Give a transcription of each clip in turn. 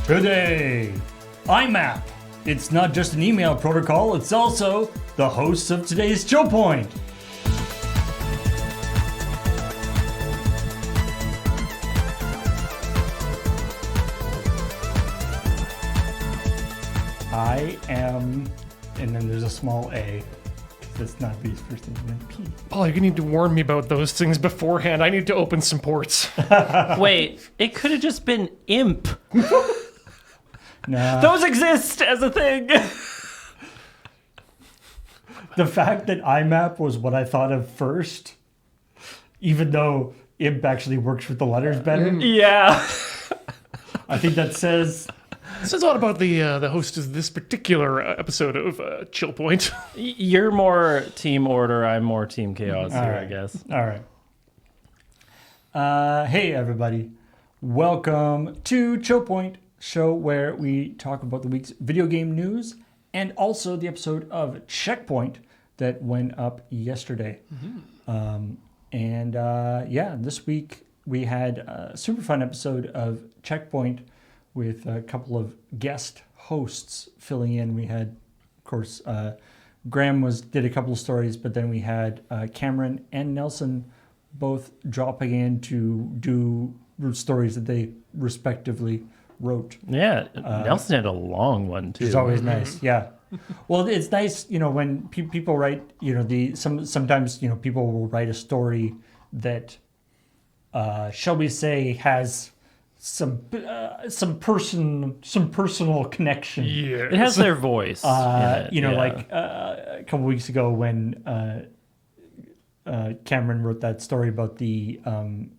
Today, IMAP. It's not just an email protocol, it's also the hosts of today's ChillPoint. I am, and then there's a small a. That's not B's first name, then P. Paul, you need to warn me about those things beforehand. I need to open some ports. Wait, it could have just been imp. Nah. Those exist as a thing. The fact that IMAP was what I thought of first, even though imp actually works with the letters better, Yeah. I think that says... This is all about the host of this particular episode of ChillPoint. You're more team order, I'm more team chaos here, right. I guess. All right. Hey, everybody. Welcome to ChillPoint, show where we talk about the week's video game news and also the episode of Checkpoint that went up yesterday. This week we had a super fun episode of Checkpoint with a couple of guest hosts filling in. We had, of course, Graham did a couple of stories, but then we had Cameron and Nelson both dropping in to do stories that they respectively wrote. Yeah, Nelson had a long one, too. It's always nice, yeah. Well, it's nice, when people write, sometimes, people will write a story that, shall we say, has some personal connection. Yeah. It has their voice. Like a couple weeks ago when Cameron wrote that story about the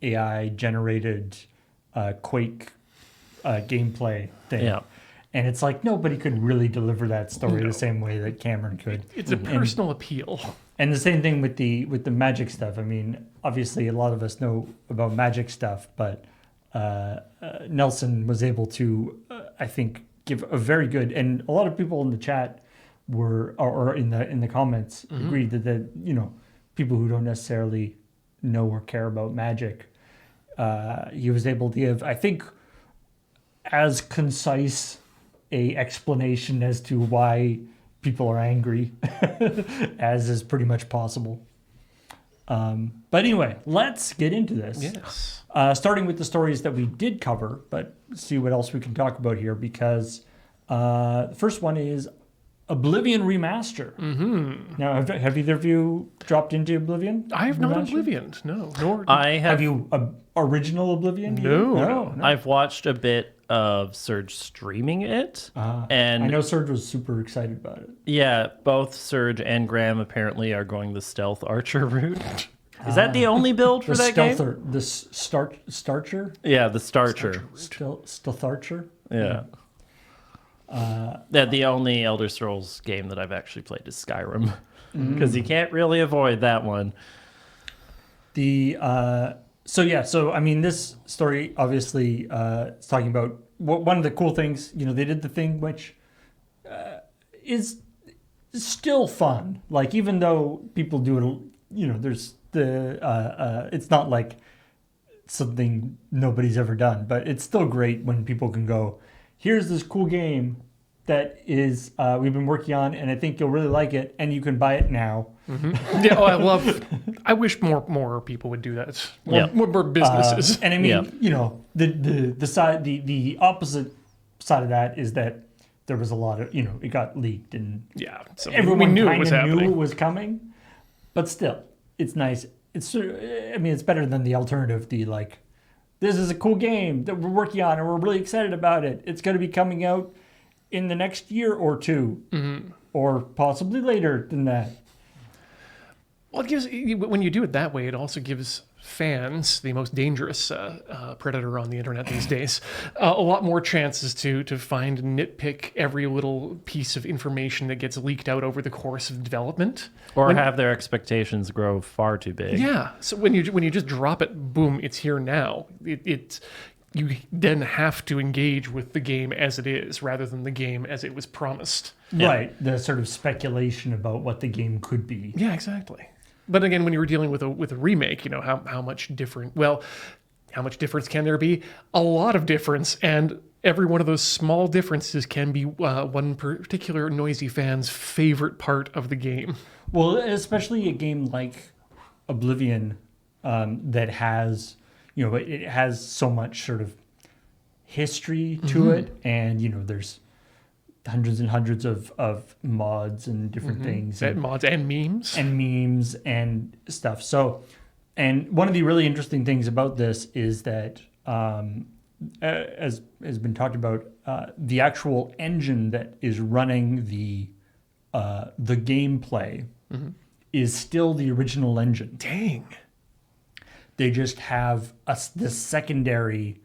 AI generated Quake gameplay thing. Yeah. And it's like nobody could really deliver that story the same way that Cameron could. It's a personal appeal. And the same thing with the magic stuff. I mean, obviously a lot of us know about magic stuff, but Nelson was able to, I think, give a very good, and a lot of people in the chat or in the comments agreed that people who don't necessarily know or care about magic, he was able to give, I think, as concise a explanation as to why people are angry as is pretty much possible. But anyway, let's get into this. Yes. Starting with the stories that we did cover, but see what else we can talk about here, because the first one is Oblivion Remaster. Mm-hmm. Now, have either of you dropped into Oblivion? I have not Remaster? Oblivion, no. Nor I Have you original Oblivion? No. I've watched a bit of Serge streaming it. And I know Serge was super excited about it. yeah, both Serge and Graham apparently are going the stealth archer route. Is that the only build for that game? The Starcher? Yeah, the starcher. Stealth Archer? Yeah. The only Elder Scrolls game that I've actually played is Skyrim, because you can't really avoid that one. So I mean, this story obviously is talking about one of the cool things. They did the thing which is still fun. Like, even though people do it, there's it's not like something nobody's ever done, but it's still great when people can go, here's this cool game that is we've been working on, and I think you'll really like it, and you can buy it now. Mm-hmm. Yeah, I wish more people would do that. More businesses. And I mean, the opposite side of that is that there was a lot of, it got leaked, and so everyone knew it was happening. knew it was coming, but still, it's nice. It's better than the alternative. This is a cool game that we're working on, and we're really excited about it. It's going to be coming out in the next year or two, or possibly later than that. Well, it gives, when you do it that way, it also gives fans, the most dangerous predator on the internet these days, a lot more chances to find and nitpick every little piece of information that gets leaked out over the course of development. Or have their expectations grow far too big. Yeah. So when you just drop it, boom, it's here now. You then have to engage with the game as it is, rather than the game as it was promised. Right. The sort of speculation about what the game could be. Yeah, exactly. But again, when you were dealing with a remake, how much different? Well, how much difference can there be? A lot of difference, and every one of those small differences can be one particular noisy fan's favorite part of the game. Well, especially a game like Oblivion that has, it has so much sort of history to it, and there's hundreds and hundreds of mods and different things, and Mods and memes and stuff. So, and one of the really interesting things about this is that, as has been talked about, the actual engine that is running the gameplay is still the original engine. Dang. They just have this secondary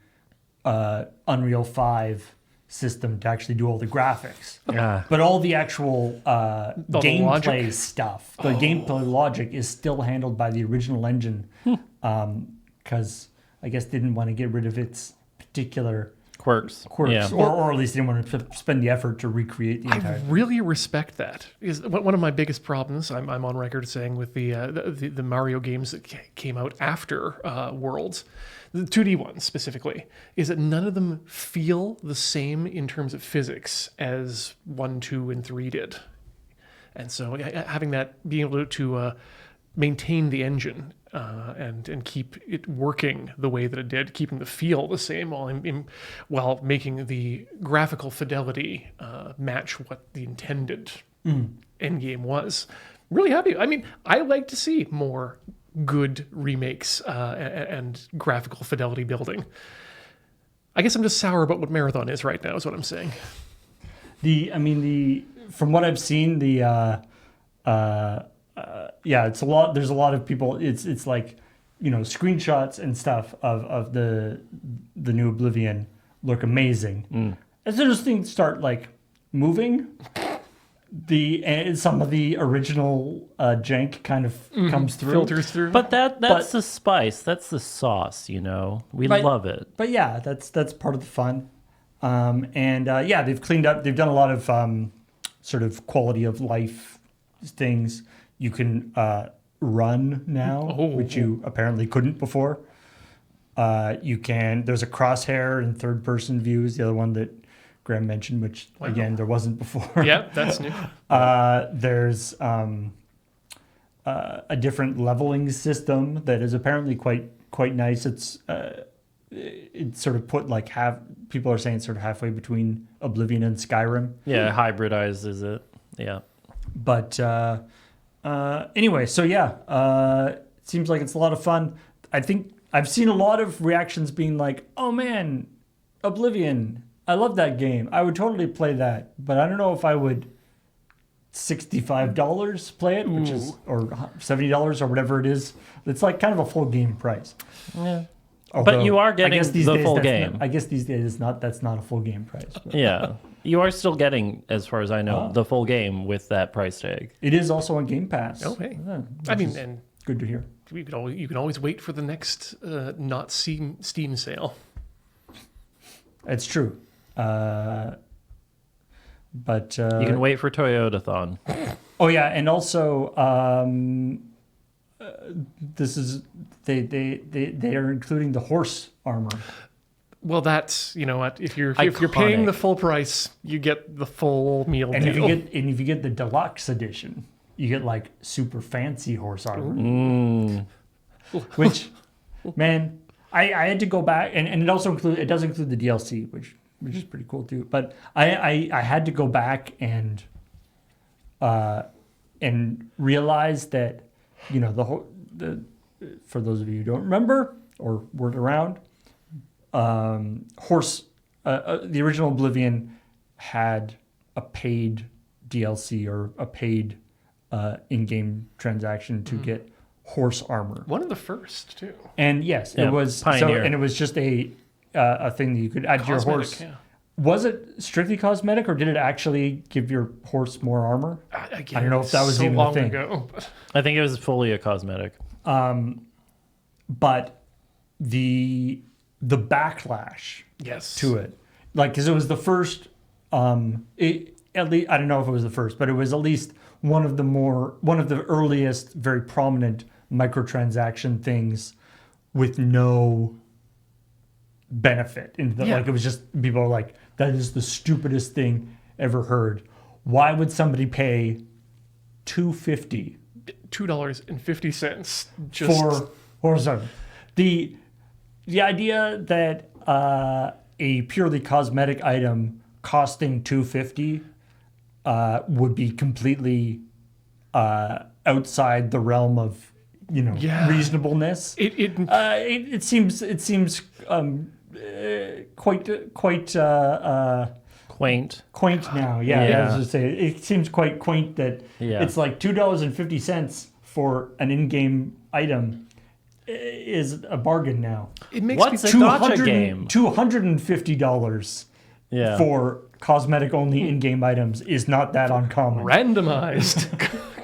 Unreal 5 system to actually do all the graphics. Yeah. But all the actual gameplay logic? stuff, the gameplay logic is still handled by the original engine, because I guess they didn't want to get rid of its particular Quirks. Yeah. or at least didn't want to spend the effort to recreate the entire I really respect that. Is one of my biggest problems. I'm on record saying with the Mario games that came out after Worlds, the 2D ones specifically, is that none of them feel the same in terms of physics as 1, 2, and 3 did. And so having that, being able to maintain the engine and keep it working the way that it did, keeping the feel the same while making the graphical fidelity match what the intended end game was. Really happy. I mean, I like to see more good remakes and graphical fidelity building. I guess I'm just sour about what Marathon is right now, is what I'm saying. From what I've seen, it's a lot. There's a lot of people. It's like, screenshots and stuff of the new Oblivion look amazing. As soon as things start like moving, some of the original jank kind of comes through, Filters through. But that's the spice. That's the sauce. We love it. But yeah, that's part of the fun. They've cleaned up. They've done a lot of sort of quality of life things. You can run now, which you apparently couldn't before. There's a crosshair in third-person view is the other one that Graham mentioned, which, again, there wasn't before. Yeah, that's new. There's a different leveling system that is apparently quite nice. It's sort of put like people are saying it's sort of halfway between Oblivion and Skyrim. Yeah, hybridizes it. Yeah. But anyway, so it seems like it's a lot of fun. I think I've seen a lot of reactions being like, "Oh man, Oblivion, I love that game. I would totally play that, but I don't know if I would $65 play it, which is or $70 or whatever it is. It's like kind of a full game price." Yeah. Although, But you are getting the full that's game. I guess these days that's not a full game price. But. Yeah. You are still getting, as far as I know, the full game with that price tag. It is also on Game Pass. Okay. Yeah, And good to hear. you can always wait for the next not Steam sale. It's true. But You can wait for Toyotathon. Oh yeah, and also this is they are including the horse armor. Well, that's if you're paying the full price, you get the full meal And deal. if you get the deluxe edition, you get like super fancy horse armor. Which, man, I had to go back and it also does include the DLC, which is pretty cool too. But I had to go back and realize that for those of you who don't remember or weren't around, the original Oblivion had a paid DLC or a paid in-game transaction to get horse armor. One of the first too. And yes, Yeah, it was Pioneer. and it was just a thing that you could add to your horse. Yeah. Was it strictly cosmetic, or did it actually give your horse more armor? Again, I don't know if that was so even a long thing. ago. But I think it was fully a cosmetic. But the backlash yes. to it, like, because it was the first. At least I don't know if it was the first, but it was at least one of the earliest, very prominent microtransaction things with no benefit. And Yeah. like it was just people were like, that is the stupidest thing ever heard. Why would somebody pay $2.50 $2.50 just for Horizon? The idea that a purely cosmetic item costing $2.50 would be completely outside the realm of Yeah. reasonableness. It seems quite Quaint. quaint now. Yeah, Yeah. I was just saying, it seems quite quaint that Yeah. it's like $2.50 for an in-game item is a bargain now. it makes What's me a gotcha game? $250 Yeah. for cosmetic only in-game items is not that uncommon. randomized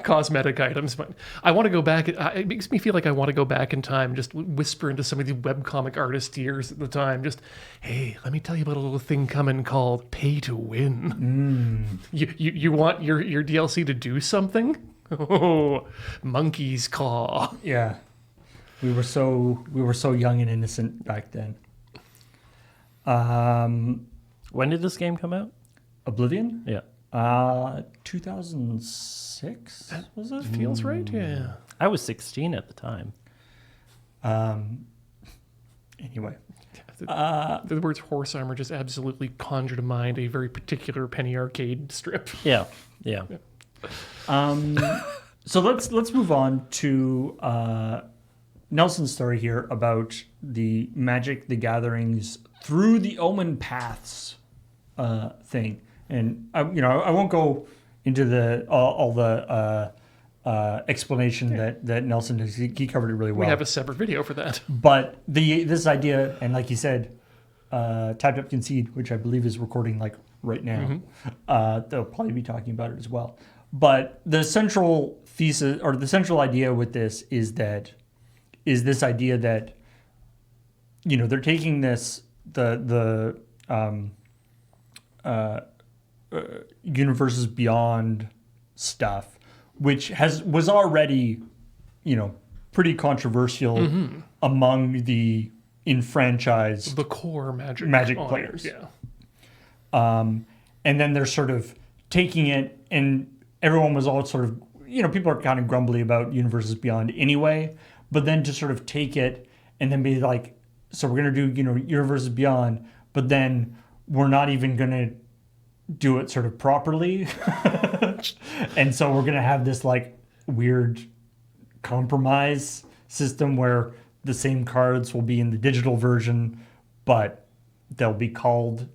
cosmetic items. But I want to go back. It makes me feel like I want to go back in time, just whisper into some of the webcomic artist ears at the time. Just, hey, let me tell you about a little thing coming called pay to win. You want your DLC to do something? Oh, monkey's claw. Yeah. We were so young and innocent back then. When did this game come out? Oblivion? Yeah. 2006 was it? Feels right. Yeah. I was 16 at the time. Anyway. The words horse armor just absolutely conjure to mind a very particular penny arcade strip. Yeah. Yeah. So let's move on to Nelson's story here about the Magic the Gatherings through the Omen Paths thing, and I won't go into the all the explanation that Nelson does. He covered it really well. We have a separate video for that. But this idea, and like you said, Typed Up Concede, which I believe is recording like right now, they'll probably be talking about it as well. But the central thesis or the central idea with this is this idea that they're taking the Universes Beyond stuff, which was already pretty controversial among the enfranchised The core Magic players. Yeah. And then they're sort of taking it, and everyone was all sort of, people are kind of grumbly about Universes Beyond anyway, but then to sort of take it and then be like, so we're going to do, Universes Beyond, but then we're not even going to do it sort of properly. And so we're going to have this like weird compromise system where the same cards will be in the digital version, but they'll be called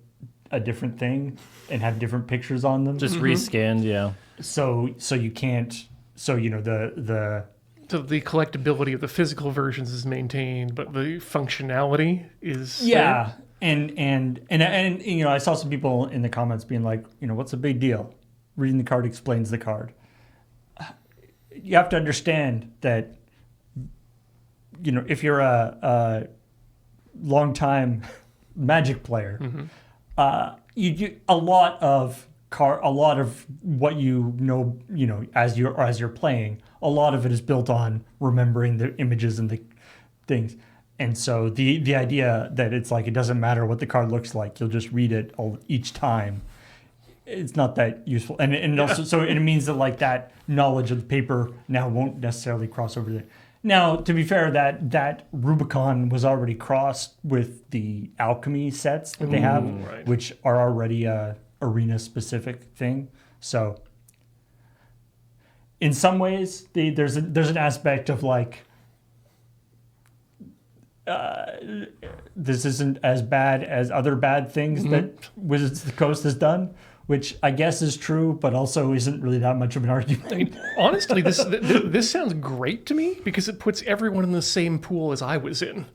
a different thing and have different pictures on them. Just rescanned, yeah. So you can't. So the So the collectability of the physical versions is maintained, but the functionality is yeah. And I saw some people in the comments being like, what's the big deal? Reading the card explains the card. You have to understand that if you're a long time Magic player, you a lot of what as you're playing, a lot of it is built on remembering the images and the things. And so the idea that it's like it doesn't matter what the card looks like, you'll just read it each time, it's not that useful. And also so it means that like that knowledge of the paper now won't necessarily cross over there. Now, to be fair, that Rubicon was already crossed with the alchemy sets that they have, right. which are already a arena-specific thing. So, in some ways, there's an aspect of like, this isn't as bad as other bad things that Wizards of the Coast has done, which I guess is true, but also isn't really that much of an argument. I mean, honestly, this sounds great to me because it puts everyone in the same pool as I was in.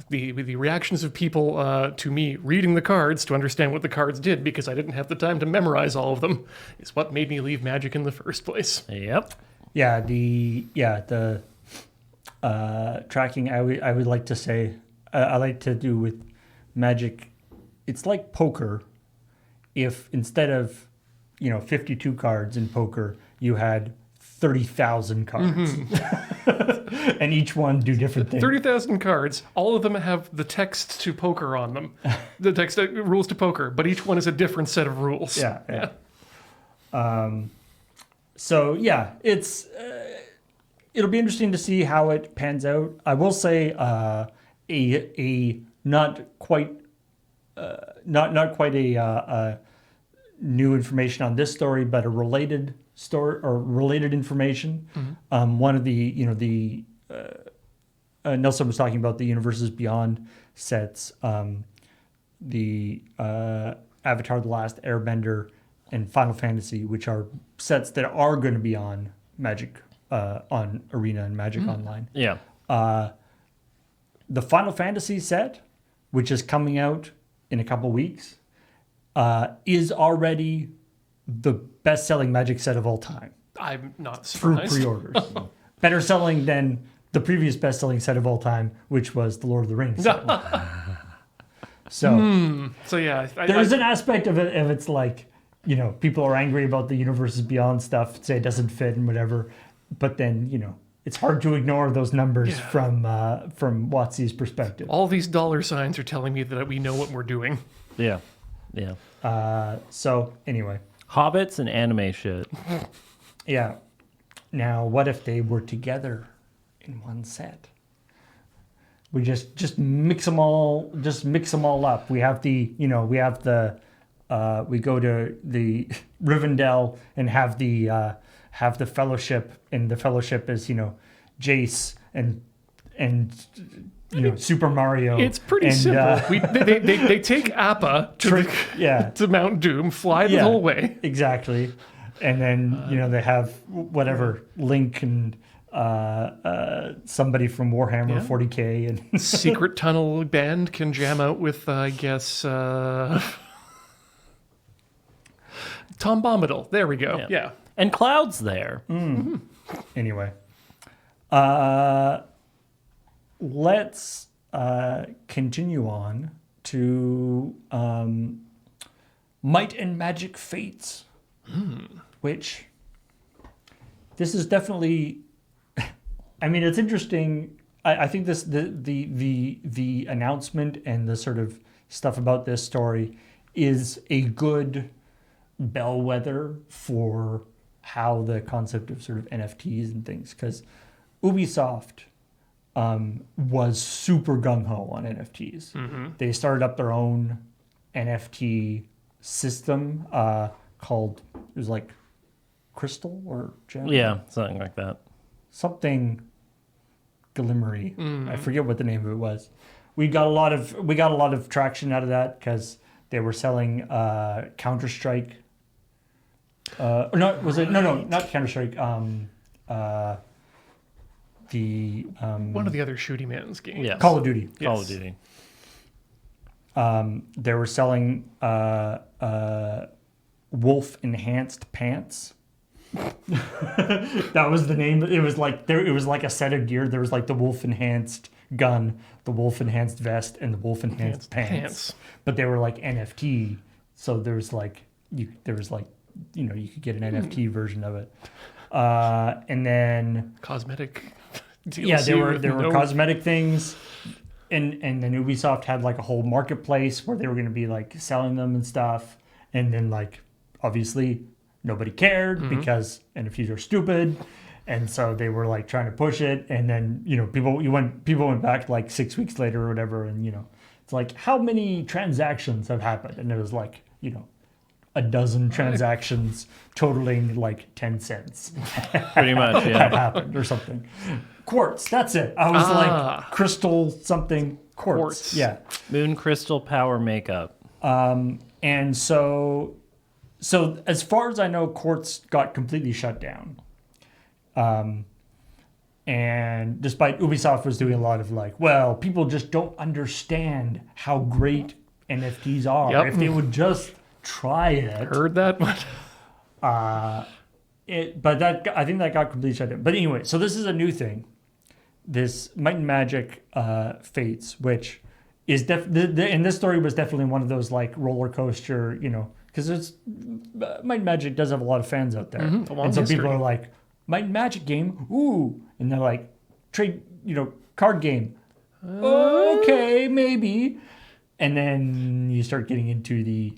The reactions of people to me reading the cards to understand what the cards did because I didn't have the time to memorize all of them is what made me leave Magic in the first place. Yep. Yeah, the tracking I would like to say I like to do with Magic. It's like poker. If instead of 52 cards in poker, you had 30,000 cards, and each one do different things. 30,000 cards. All of them have the text to poker on them. The text rules to poker, but each one is a different set of rules. Yeah. So yeah, it's it'll be interesting to see how it pans out. I will say a not quite a new information on this story, but a related story or related information. One of the Nelson was talking about the Universes Beyond sets, the Avatar: The Last Airbender and Final Fantasy, which are sets that are going to be on Magic, on Arena and Magic Online. Yeah. The Final Fantasy set, which is coming out in a couple weeks, is already the best-selling Magic set of all time I'm not through surprised. pre-orders. Better selling than the previous best-selling set of all time, which was the Lord of the Rings set. So So yeah, there's an aspect of it, if it's like, people are angry about the Universes Beyond stuff, say it doesn't fit and whatever, but then, it's hard to ignore those numbers from WotC's perspective. all these dollar signs are telling me that we know what we're doing. Yeah. So anyway, Hobbits and anime shit. yeah. Now, what if they were together in one set? We just mix them all. Just mix them all up. We have the we go to the Rivendell and have the Fellowship, and the Fellowship is Jace and Super Mario. It's pretty simple. They take Appa to Mount Doom, fly the whole way. Exactly. And then, they have whatever, Link and somebody from Warhammer 40K. And Secret Tunnel Band can jam out with, I guess, Tom Bombadil. There we go. Yeah. And Cloud's there. Anyway. Let's continue on to Might and Magic Fates, which this is definitely. I mean, it's interesting. I think the announcement and the sort of stuff about this story is a good bellwether for how the concept of sort of NFTs and things, because Ubisoft was super gung-ho on NFTs. They started up their own NFT system called, it was like Crystal or Gem? Yeah, something like that. Something glimmery. I forget what the name of it was. We got a lot of traction out of that because they were selling Counter-Strike. Not Counter-Strike. One of the other shooty man's games. Yeah. Call of Duty. Yes. Call of Duty. They were selling wolf enhanced pants. That was the name. It was like a set of gear. There was like the wolf enhanced gun, the wolf enhanced vest, and the wolf enhanced pants. But they were like NFT. So there was like you could get an NFT version of it. And then Cosmetic DLC. yeah, there were cosmetic things. And then Ubisoft had like a whole marketplace where they were going to be like selling them and stuff. And then like obviously nobody cared because NFTs are stupid. And so they were like trying to push it. And then, people went back like 6 weeks later or whatever. And, it's like, how many transactions have happened? And it was like, a dozen transactions totaling like 10 cents. Pretty much, That yeah. happened or something. Quartz, that's it. I was like crystal something quartz. Yeah. Moon crystal power makeup. And so as far as I know, Quartz got completely shut down. And despite Ubisoft was doing a lot of like, well, people just don't understand how great NFTs are. Yep. If they would just try it. Heard that one. I think that got completely shut down. But anyway, so this is a new thing. This Might and Magic Fates, which is and this story was definitely one of those like roller coaster, because it's Might and Magic does have a lot of fans out there, A long and so people history. are like, Might and Magic game. Ooh. And they're like, trade, card game. Okay, maybe. And then you start getting into the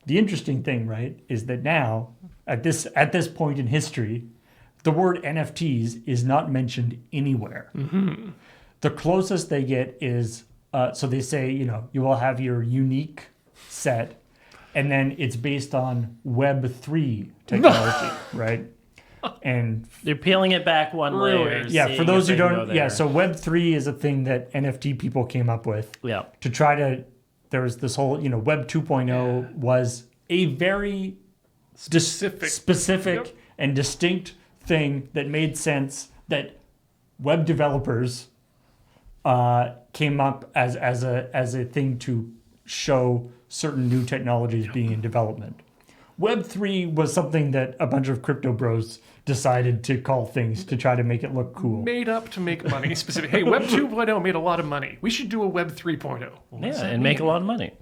interesting thing, right, is that now at this point in history, the word NFTs is not mentioned anywhere. Mm-hmm. The closest they get is so they say, you will have your unique set, and then it's based on Web3 technology, right? And They're peeling it back one layer. yeah, for those who don't, so Web3 is a thing that NFT people came up with. Yeah. To try to, there was this whole, Web 2.0 was a very specific Yep. and distinct thing that made sense that web developers came up as a thing to show certain new technologies being in development. Web3 was something that a bunch of crypto bros decided to call things to try to make it look cool. Made up to make money. Specific. Hey, Web 2.0 made a lot of money. We should do a Web 3.0. Yeah, and make a lot of money.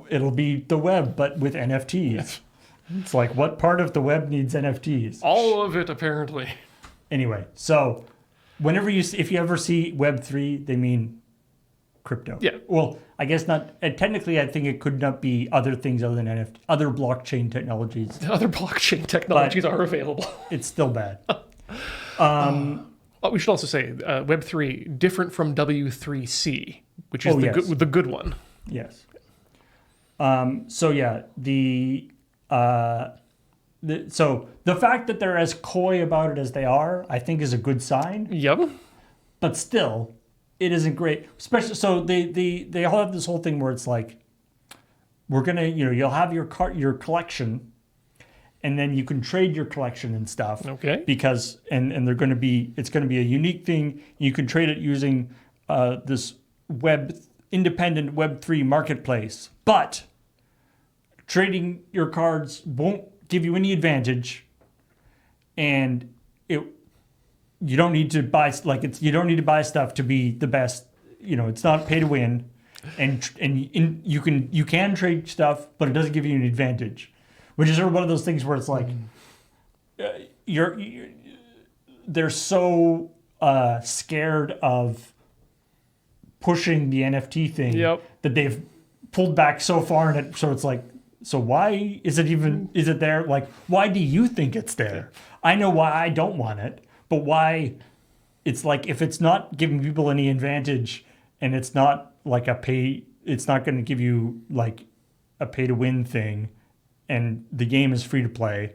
It'll be the web, but with NFTs. It's like, what part of the web needs NFTs? All of it, apparently. Anyway, so if you ever see Web3, they mean crypto. Yeah. Well, I guess not. Technically, I think it could not be other things other than NFT, other blockchain technologies. Other blockchain technologies are available. It's still bad. We should also say Web 3 different from W3C, which is the good one. Yes. So yeah, so the fact that they're as coy about it as they are, I think, is a good sign. Yep. But still, it isn't great. Especially so they all have this whole thing where it's like, we're gonna you'll have your collection, and then you can trade your collection and stuff. Okay. Because and it's gonna be a unique thing. You can trade it using this independent Web3 marketplace, but trading your cards won't give you any advantage, and you don't need to buy you don't need to buy stuff to be the best. It's not pay to win, and you can trade stuff, but it doesn't give you an advantage, which is sort of one of those things where it's like they're so scared of pushing the NFT thing that they've pulled back so far in it. So it's like, so why is it there? Like, why do you think it's there? I know why I don't want it, but why? It's like, if it's not giving people any advantage and it's not like it's not going to give you like a pay to win thing, and the game is free to play.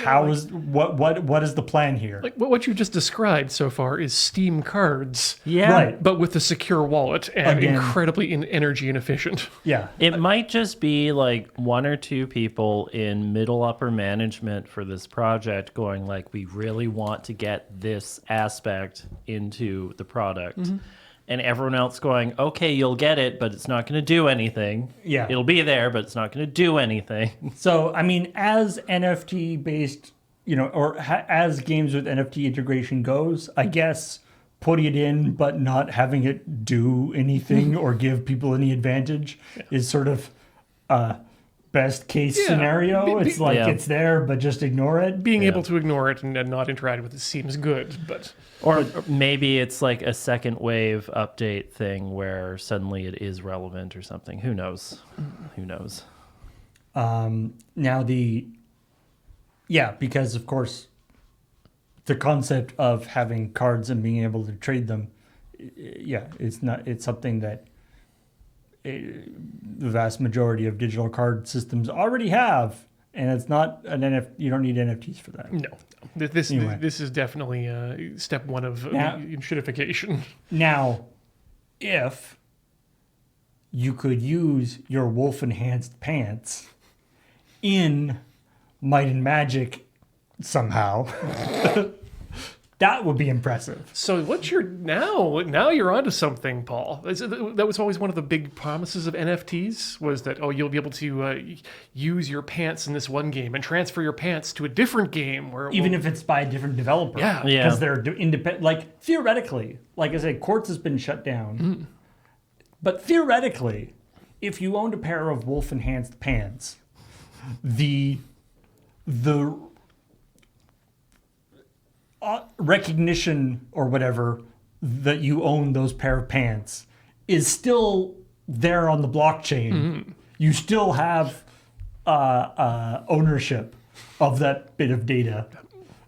What is the plan here? Like what you just described so far is Steam cards. Yeah. Right. But with a secure wallet and Again. incredibly energy inefficient. Yeah. It might just be like one or two people in middle upper management for this project going like, we really want to get this aspect into the product. Mm-hmm. And everyone else going, okay, you'll get it, but it's not going to do anything. Yeah. It'll be there, but it's not going to do anything. So, I mean, as NFT based, as games with NFT integration goes, I guess putting it in but not having it do anything or give people any advantage is sort of best case scenario. It's like it's there, but just ignore it. Being able to ignore it and not interact with it seems good, but... Or maybe it's like a second wave update thing where suddenly it is relevant or something. Who knows? Who knows? Now because of course the concept of having cards and being able to trade them, it's something that the vast majority of digital card systems already have, and it's not an NFT. You don't need NFTs for that. No. This is definitely step one of shitification. Now, if you could use your wolf-enhanced pants in Might and Magic somehow, that would be impressive. So now you're onto something, Paul. That was always one of the big promises of NFTs, was that, you'll be able to use your pants in this one game and transfer your pants to a different game. Even if it's by a different developer. Yeah. Because they're independent. Like, theoretically, like I said, Quartz has been shut down. Mm. But theoretically, if you owned a pair of wolf-enhanced pants, the recognition or whatever that you own those pair of pants is still there on the blockchain. You still have ownership of that bit of data.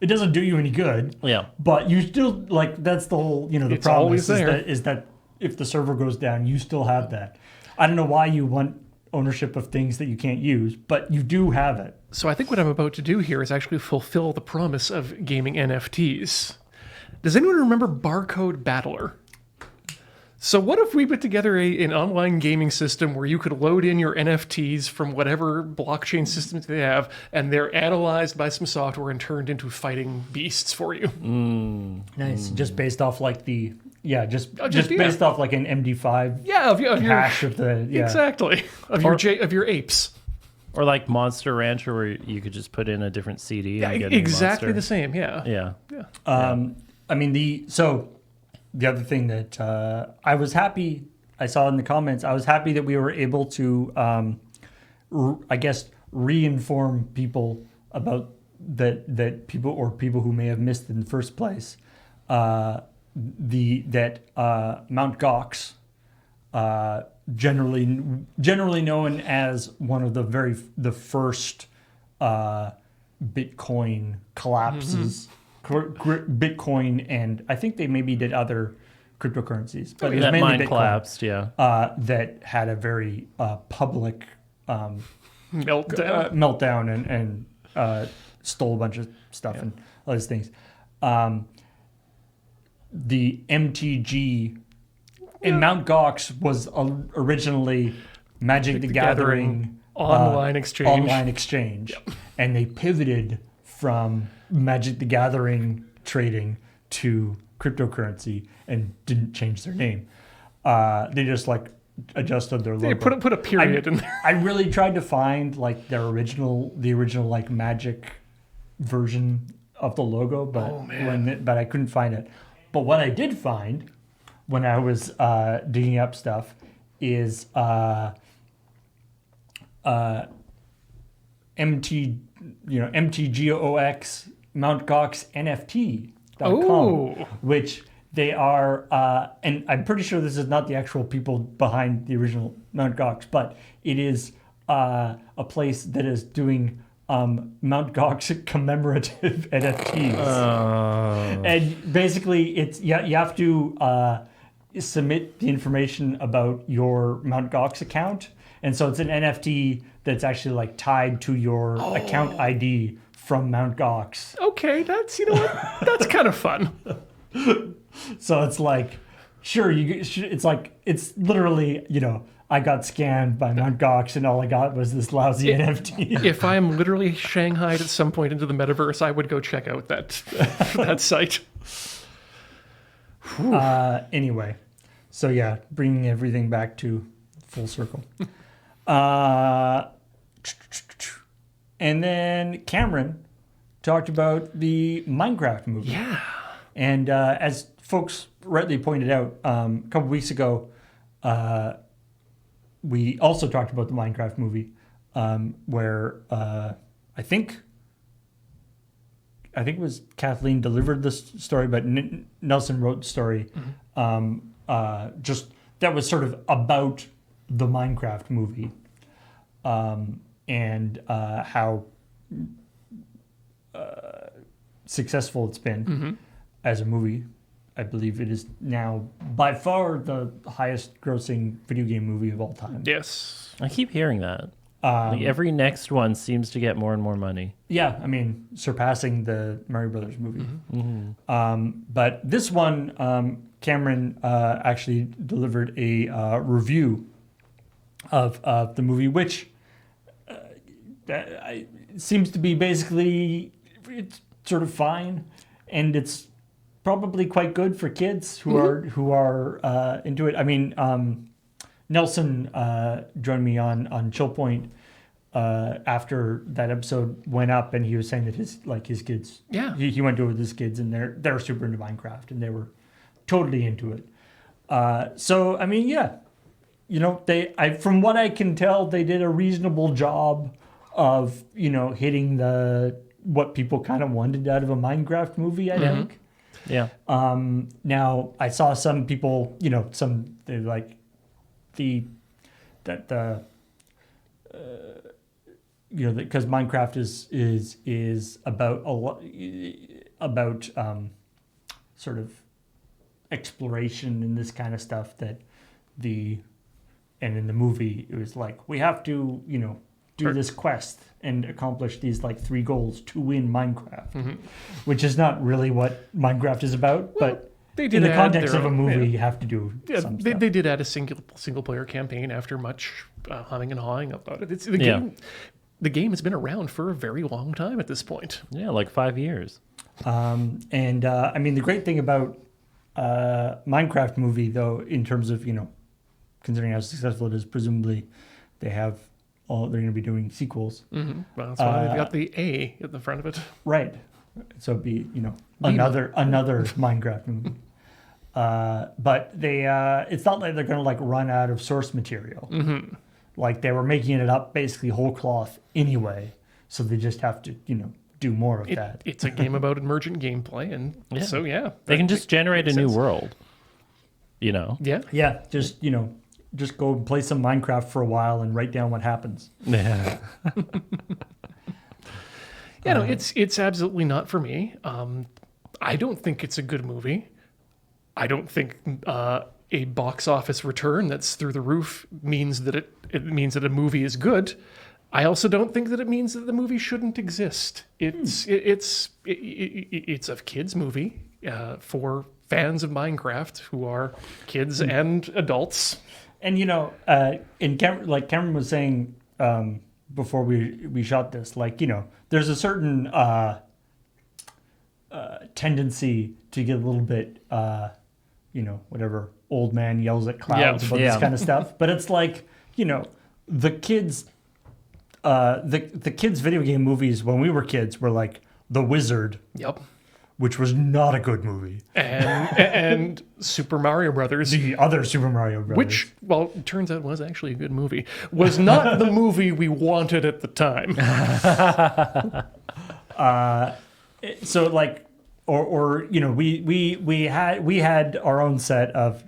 It doesn't do you any good. Yeah. But you still, like, that's the whole, the It's promise always there. is that if the server goes down, you still have that. I don't know why you want ownership of things that you can't use, but you do have it. So I think what I'm about to do here is actually fulfill the promise of gaming NFTs. Does anyone remember Barcode Battler? So what if we put together an online gaming system where you could load in your NFTs from whatever blockchain systems they have, and they're analyzed by some software and turned into fighting beasts for you? Nice. Just based off like just based off like an MD5 Of your hash of the exactly of your apes. Or like Monster Rancher, where you could just put in a different CD and get Exactly a new the same. Yeah. monster. I mean the other thing that I was happy I saw in the comments, I was happy that we were able to re-inform people about that people who may have missed it in the first place Mount Gox, generally known as one of the first Bitcoin collapses. Bitcoin, and I think they maybe did other cryptocurrencies, but it was That mainly mine Bitcoin, collapsed, yeah. that had a very public Meltdown. and stole a bunch of stuff and all these things. The MTG and Mount Gox was originally Magic the Gathering online exchange, and they pivoted from Magic the Gathering trading to cryptocurrency and didn't change their name. They just like adjusted their logo. They put a period in there. I really tried to find like the original like Magic version of the logo, but but I couldn't find it. But what I did find when I was digging up stuff is MTGOX Mount Gox NFT.com, which they are, and I'm pretty sure this is not the actual people behind the original Mount Gox, but it is a place that is doing Mount Gox commemorative NFTs. And basically, it's you have to submit the information about your Mount Gox account, and so it's an NFT that's actually like tied to your account ID from Mount Gox. Okay, that's that's kind of fun. So it's like, sure, it's literally, I got scammed by Mount Gox and all I got was this lousy NFT. If I am literally shanghaied at some point into the metaverse, I would go check out that that site. Anyway, so yeah, bringing everything back to full circle. And then Cameron talked about the Minecraft movie. Yeah. And as folks rightly pointed out, a couple weeks ago, we also talked about the Minecraft movie, where I think it was Kathleen delivered this story, but Nelson wrote the story. Just that was sort of about the Minecraft movie, and how successful it's been as a movie. I believe it is now by far the highest grossing video game movie of all time. Yes. I keep hearing that. Like every next one seems to get more and more money. Yeah, I mean, surpassing the Mario Brothers movie. But this one, Cameron actually delivered a review of the movie, which seems to be basically it's sort of fine, and it's probably quite good for kids who are into it. I mean, Nelson joined me on ChillPoint after that episode went up, and he was saying that his kids, he went to it with his kids, and they're super into Minecraft, and they were totally into it. So I mean, yeah, from what I can tell, they did a reasonable job of hitting the what people kind of wanted out of a Minecraft movie, I think. Yeah. Now I saw some people, because Minecraft is about a lot about sort of exploration and this kind of stuff and in the movie it was like we have to do this quest and accomplish these like 3 goals to win Minecraft, which is not really what Minecraft is about, but in the context of a movie, you have to do some stuff. They did add a single player campaign after much humming and hawing about it. It's the game. The game has been around for a very long time at this point. Yeah, like 5 years. I mean, the great thing about Minecraft movie, though, in terms of considering how successful it is, presumably they're going to be doing sequels. Well, that's why they've got the A at the front of it. Right. So it'd be another Minecraft movie. But it's not like they're going to like run out of source material. Like they were making it up basically whole cloth anyway, so they just have to do more of that. It's a game about emergent gameplay, and so they can just generate a new world. Yeah. Just go and play some Minecraft for a while and write down what happens. Yeah. It's absolutely not for me. I don't think it's a good movie. I don't think a box office return that's through the roof means that it means that a movie is good. I also don't think that it means that the movie shouldn't exist. It's a kids movie for fans of Minecraft who are kids and adults. And Cameron was saying before we shot this, there's a certain tendency to get a little bit whatever old man yells at clouds about this kind of stuff. But it's like the kids video game movies when we were kids were like The Wizard. Yep. Which was not a good movie. And Super Mario Brothers. The other Super Mario Brothers. Which, well, it turns out was actually a good movie. Was not the movie we wanted at the time. We had our own set of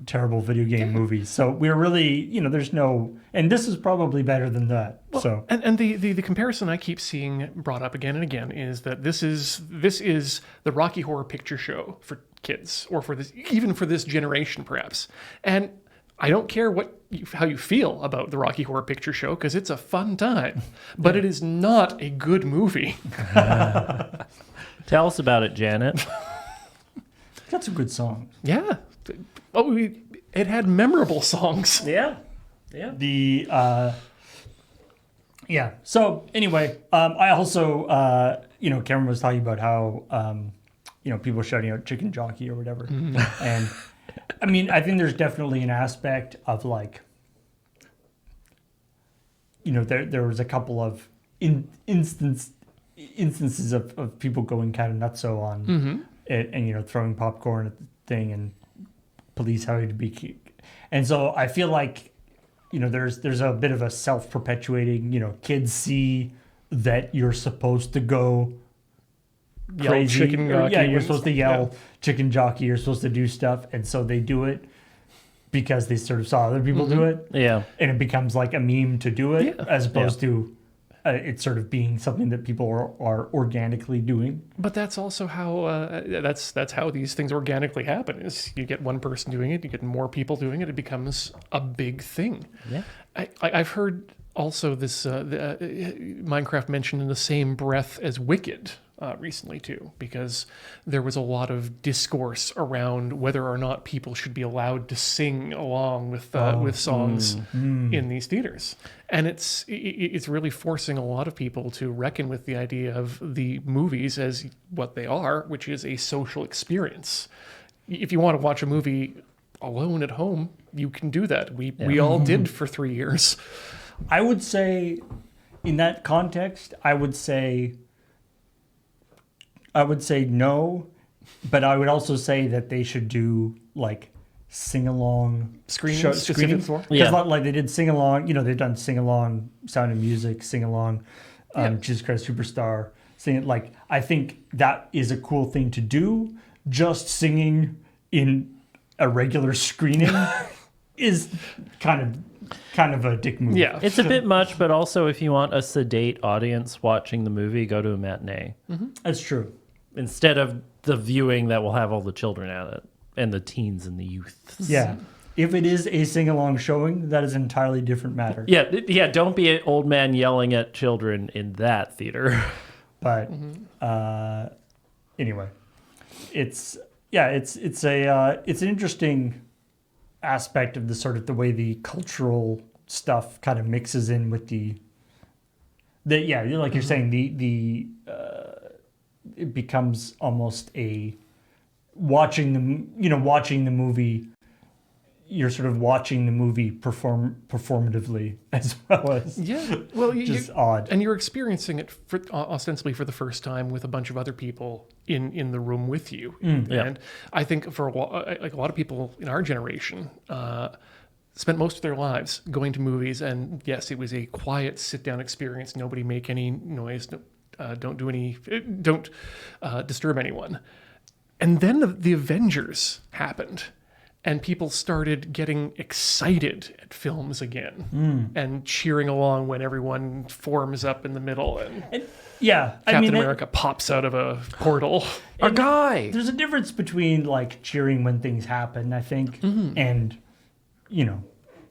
terrible video game movies. So we're really there's no, and this is probably better than that. Well, so and the comparison I keep seeing brought up again and again is that this is the Rocky Horror Picture Show for kids, or for this generation perhaps. And I don't care how you feel about the Rocky Horror Picture Show, because it's a fun time, but it is not a good movie. Tell us about it, Janet. Got some good songs. Yeah. Oh, it had memorable songs. Yeah. So anyway, I also, Cameron was talking about how, people shouting out chicken jockey or whatever. And I mean, I think there's definitely an aspect of like, there was a couple of instances of people going kind of nutso on it and, throwing popcorn at the thing and police having to be. And so I feel like, there's a bit of a self-perpetuating, kids see that you're supposed to go crazy. Chicken jockey. You're supposed to yell chicken jockey. You're supposed to do stuff. And so they do it because they sort of saw other people do it. Yeah. And it becomes like a meme to do it as opposed to it's sort of being something that people are organically doing. But that's also how that's how these things organically happen. Is you get one person doing it, you get more people doing it, it becomes a big thing. Yeah, I've heard also this Minecraft mentioned in the same breath as Wicked recently too, because there was a lot of discourse around whether or not people should be allowed to sing along with songs in these theaters, and it's really forcing a lot of people to reckon with the idea of the movies as what they are, which is a social experience. If you want to watch a movie alone at home, you can do that. We all did for 3 years. I would say, in that context, I would say no, but I would also say that they should do like sing-along screenings. Because like they did sing-along, they've done sing-along Sound of Music, sing-along Jesus Christ Superstar, saying like, I think that is a cool thing to do. Just singing in a regular screening is kind of a dick move. Yeah. It's a bit much, but also if you want a sedate audience watching the movie, go to a matinee. That's true. Instead of the viewing that will have all the children at it and the teens and the youth. Yeah. If it is a sing-along showing, that is an entirely different matter. Yeah, don't be an old man yelling at children in that theater. But anyway, it's an interesting aspect of the sort of the way the cultural stuff kind of mixes in with the like you're saying, it becomes almost a watching the movie. You're sort of watching the movie performatively as well as just odd. And you're experiencing it ostensibly for the first time with a bunch of other people in the room with you. And I think for a lot of people in our generation spent most of their lives going to movies, and yes, it was a quiet sit-down experience. Nobody make any noise. Don't disturb anyone. And then the Avengers happened. And people started getting excited at films again and cheering along when everyone forms up in the middle and Captain America pops out of a portal. A guy! There's a difference between like cheering when things happen, I think, and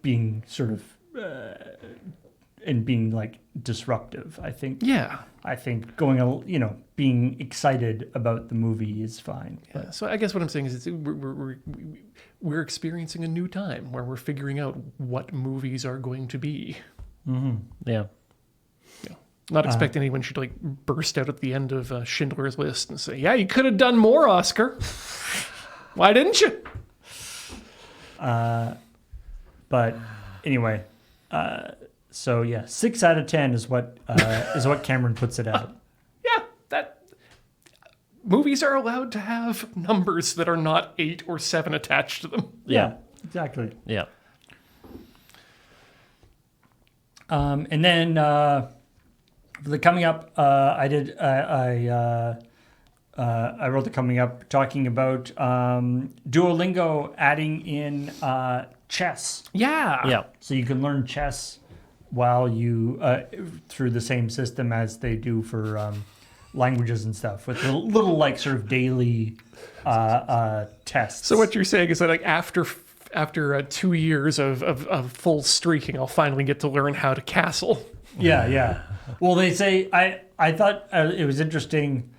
being sort of and being like disruptive. I think. Yeah. I think being excited about the movie is fine. Yeah. So I guess what I'm saying is we're experiencing a new time where we're figuring out what movies are going to be. Yeah. Not expecting anyone should like burst out at the end of Schindler's List and say, "Yeah, you could have done more, Oscar. Why didn't you?" But anyway, so yeah, 6 out of 10 is what Cameron puts it at. That movies are allowed to have numbers that are not 8 or 7 attached to them. Yeah, exactly. Yeah. And then for the coming up, I wrote the coming up talking about Duolingo adding in chess. Yeah. So you can learn chess while you through the same system as they do for languages and stuff, with a little like sort of daily tests. So what you're saying is that like after 2 years of full streaking, I'll finally get to learn how to castle. Yeah. Well, they say I thought it was interesting.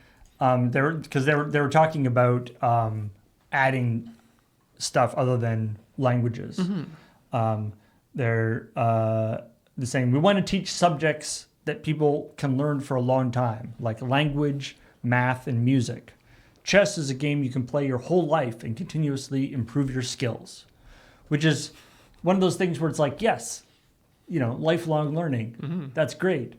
They were talking about adding stuff other than languages. They're saying we want to teach subjects that people can learn for a long time, like language, math, and music. Chess is a game you can play your whole life and continuously improve your skills, which is one of those things where it's like, yes, lifelong learning. That's great.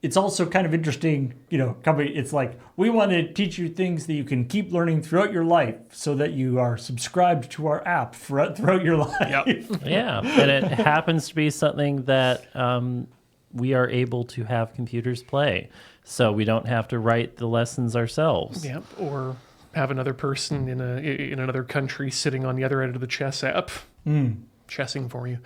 It's also kind of interesting, it's like, we want to teach you things that you can keep learning throughout your life so that you are subscribed to our app throughout your life. Yep. Yeah, and it happens to be something that we are able to have computers play, so we don't have to write the lessons ourselves. Yep. Or have another person in another country sitting on the other end of the chess app, chessing for you.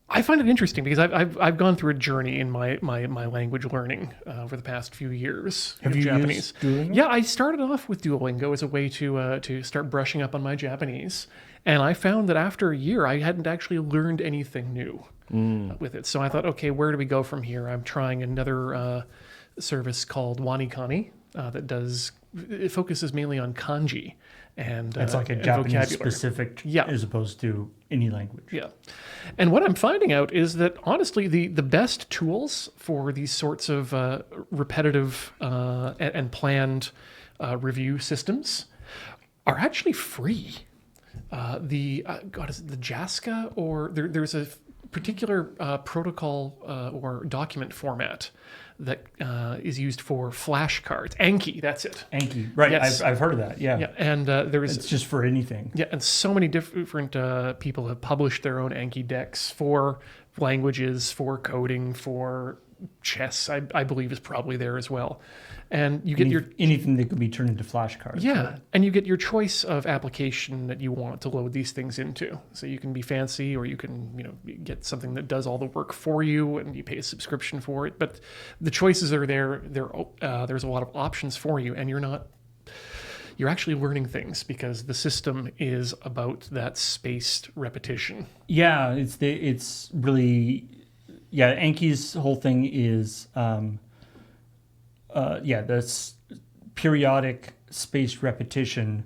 I find it interesting because I've gone through a journey in my language learning over the past few years. Have you Japanese? used Duolingo? Yeah, I started off with Duolingo as a way to start brushing up on my Japanese, and I found that after a year I hadn't actually learned anything new with it. So I thought, okay, where do we go from here? I'm trying another service called Wanikani it focuses mainly on kanji. And it's like a Japanese specific as opposed to any language. Yeah. And what I'm finding out is that, honestly, the best tools for these sorts of repetitive and planned review systems are actually free. Is it the JASCA? Or there's a particular protocol or document format that is used for flashcards. Anki, that's it. Anki, right? Yes. I've heard of that. Yeah. Yeah, and it's just for anything. Yeah, and so many different people have published their own Anki decks for languages, for coding, for chess, I believe, is probably there as well. And you get anything that could be turned into flashcards. yeah, right? and you get your choice of application that you want to load these things into. So you can be fancy, or you can, get something that does all the work for you, and you pay a subscription for it. But the choices are there. There's a lot of options for you, and you're actually learning things because the system is about that spaced repetition. Yeah, it's really Anki's whole thing is this periodic spaced repetition,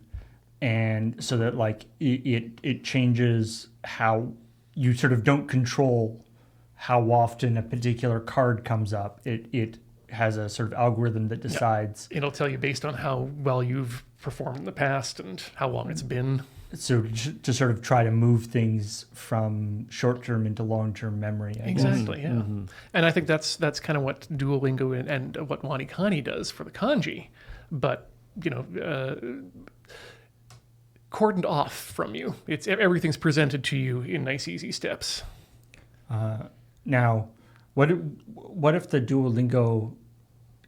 and so that like it changes how you sort of don't control how often a particular card comes up. It has a sort of algorithm that decides. It'll tell you based on how well you've performed in the past and how long it's been. So to sort of try to move things from short-term into long-term memory. I guess. Exactly, yeah. And I think that's kind of what Duolingo and what Wanikani does for the kanji, but cordoned off from you. Everything's presented to you in nice, easy steps. Now, what if the Duolingo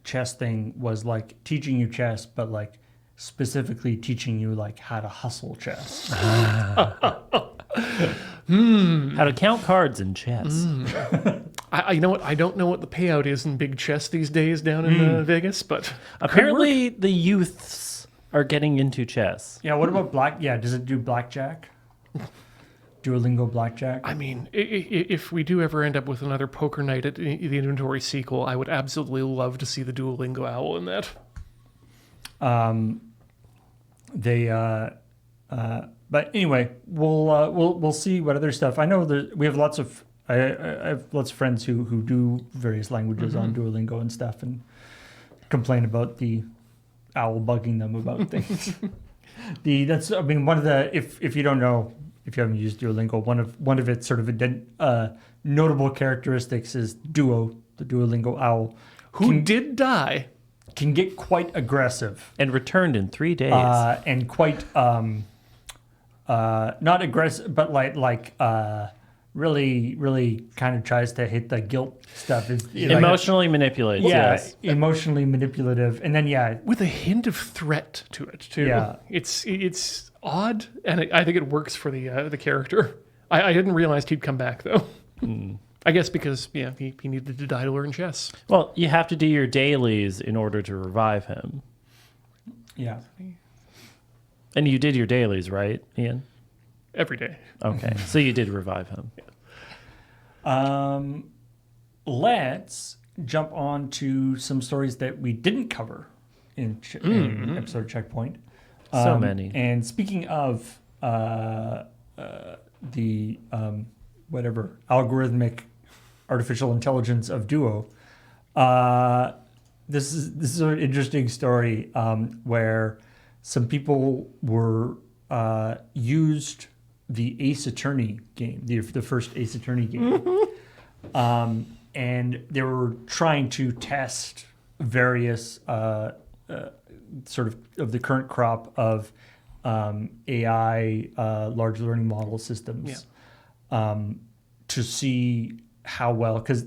chess thing was like teaching you chess, but like specifically teaching you like how to hustle chess? How to count cards in chess. You know what? I don't know what the payout is in big chess these days down in Vegas, but Apparently, the youths are getting into chess. Yeah. What about does it do blackjack? Duolingo blackjack. I mean, if we do ever end up with another poker night at the Inventory sequel, I would absolutely love to see the Duolingo owl in that. But anyway, we'll see what other stuff. I know that we have lots of I have lots of friends who do various languages on Duolingo and stuff, and complain about the owl bugging them about things. One of the if you don't know, if you haven't used Duolingo, one of its sort of notable characteristics is Duo, the Duolingo owl, who did die. Can get quite aggressive And returned in 3 days. and quite not aggressive, but really kind of tries to hit the guilt stuff. Emotionally manipulates. Yes. Emotionally manipulative, and then with a hint of threat to it too. Yeah. It's odd, and I think it works for the character. I didn't realize he'd come back though. I guess because he needed to die to learn chess. Well, you have to do your dailies in order to revive him. Yeah. And you did your dailies, right, Ian? Every day. Okay, so you did revive him. Let's jump on to some stories that we didn't cover in episode of Checkpoint. So many. And speaking of the whatever algorithmic artificial intelligence of Duo, this is an interesting story where some people were used the Ace Attorney game, the first Ace Attorney game, and they were trying to test various sort of the current crop of AI large learning model systems to see how well, because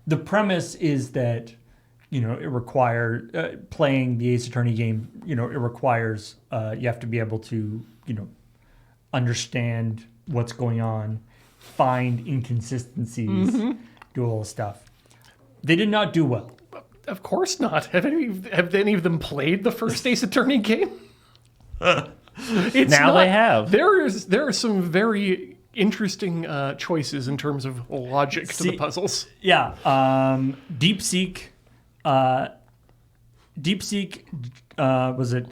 the premise is that it requires playing the Ace Attorney game. It requires you have to be able to understand what's going on, find inconsistencies, do all this stuff. They did not do well. Of course not. Have any of them played the first Ace Attorney game? They have. There are some very interesting choices in terms of logic to the puzzles. Yeah. DeepSeek was it?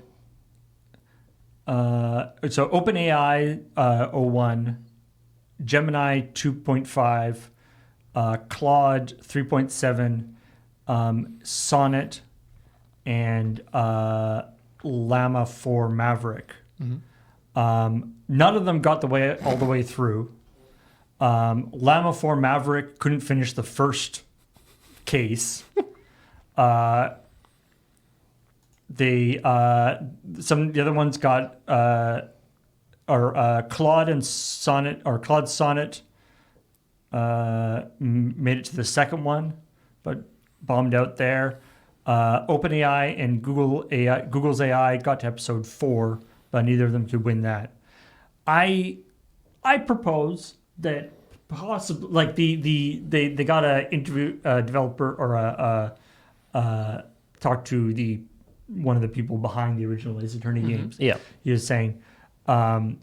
So OpenAI 01, Gemini 2.5, Claude 3.7, Sonnet, and Llama 4 Maverick. None of them got all the way through. Llama 4 Maverick couldn't finish the first case. The other ones got Claude Sonnet made it to the second one, but bombed out there. OpenAI and Google's AI got to episode 4, but neither of them could win that. I propose that possibly, like they got to interview a developer or talk to one of the people behind the original Ace Attorney games. Yeah. He was saying, how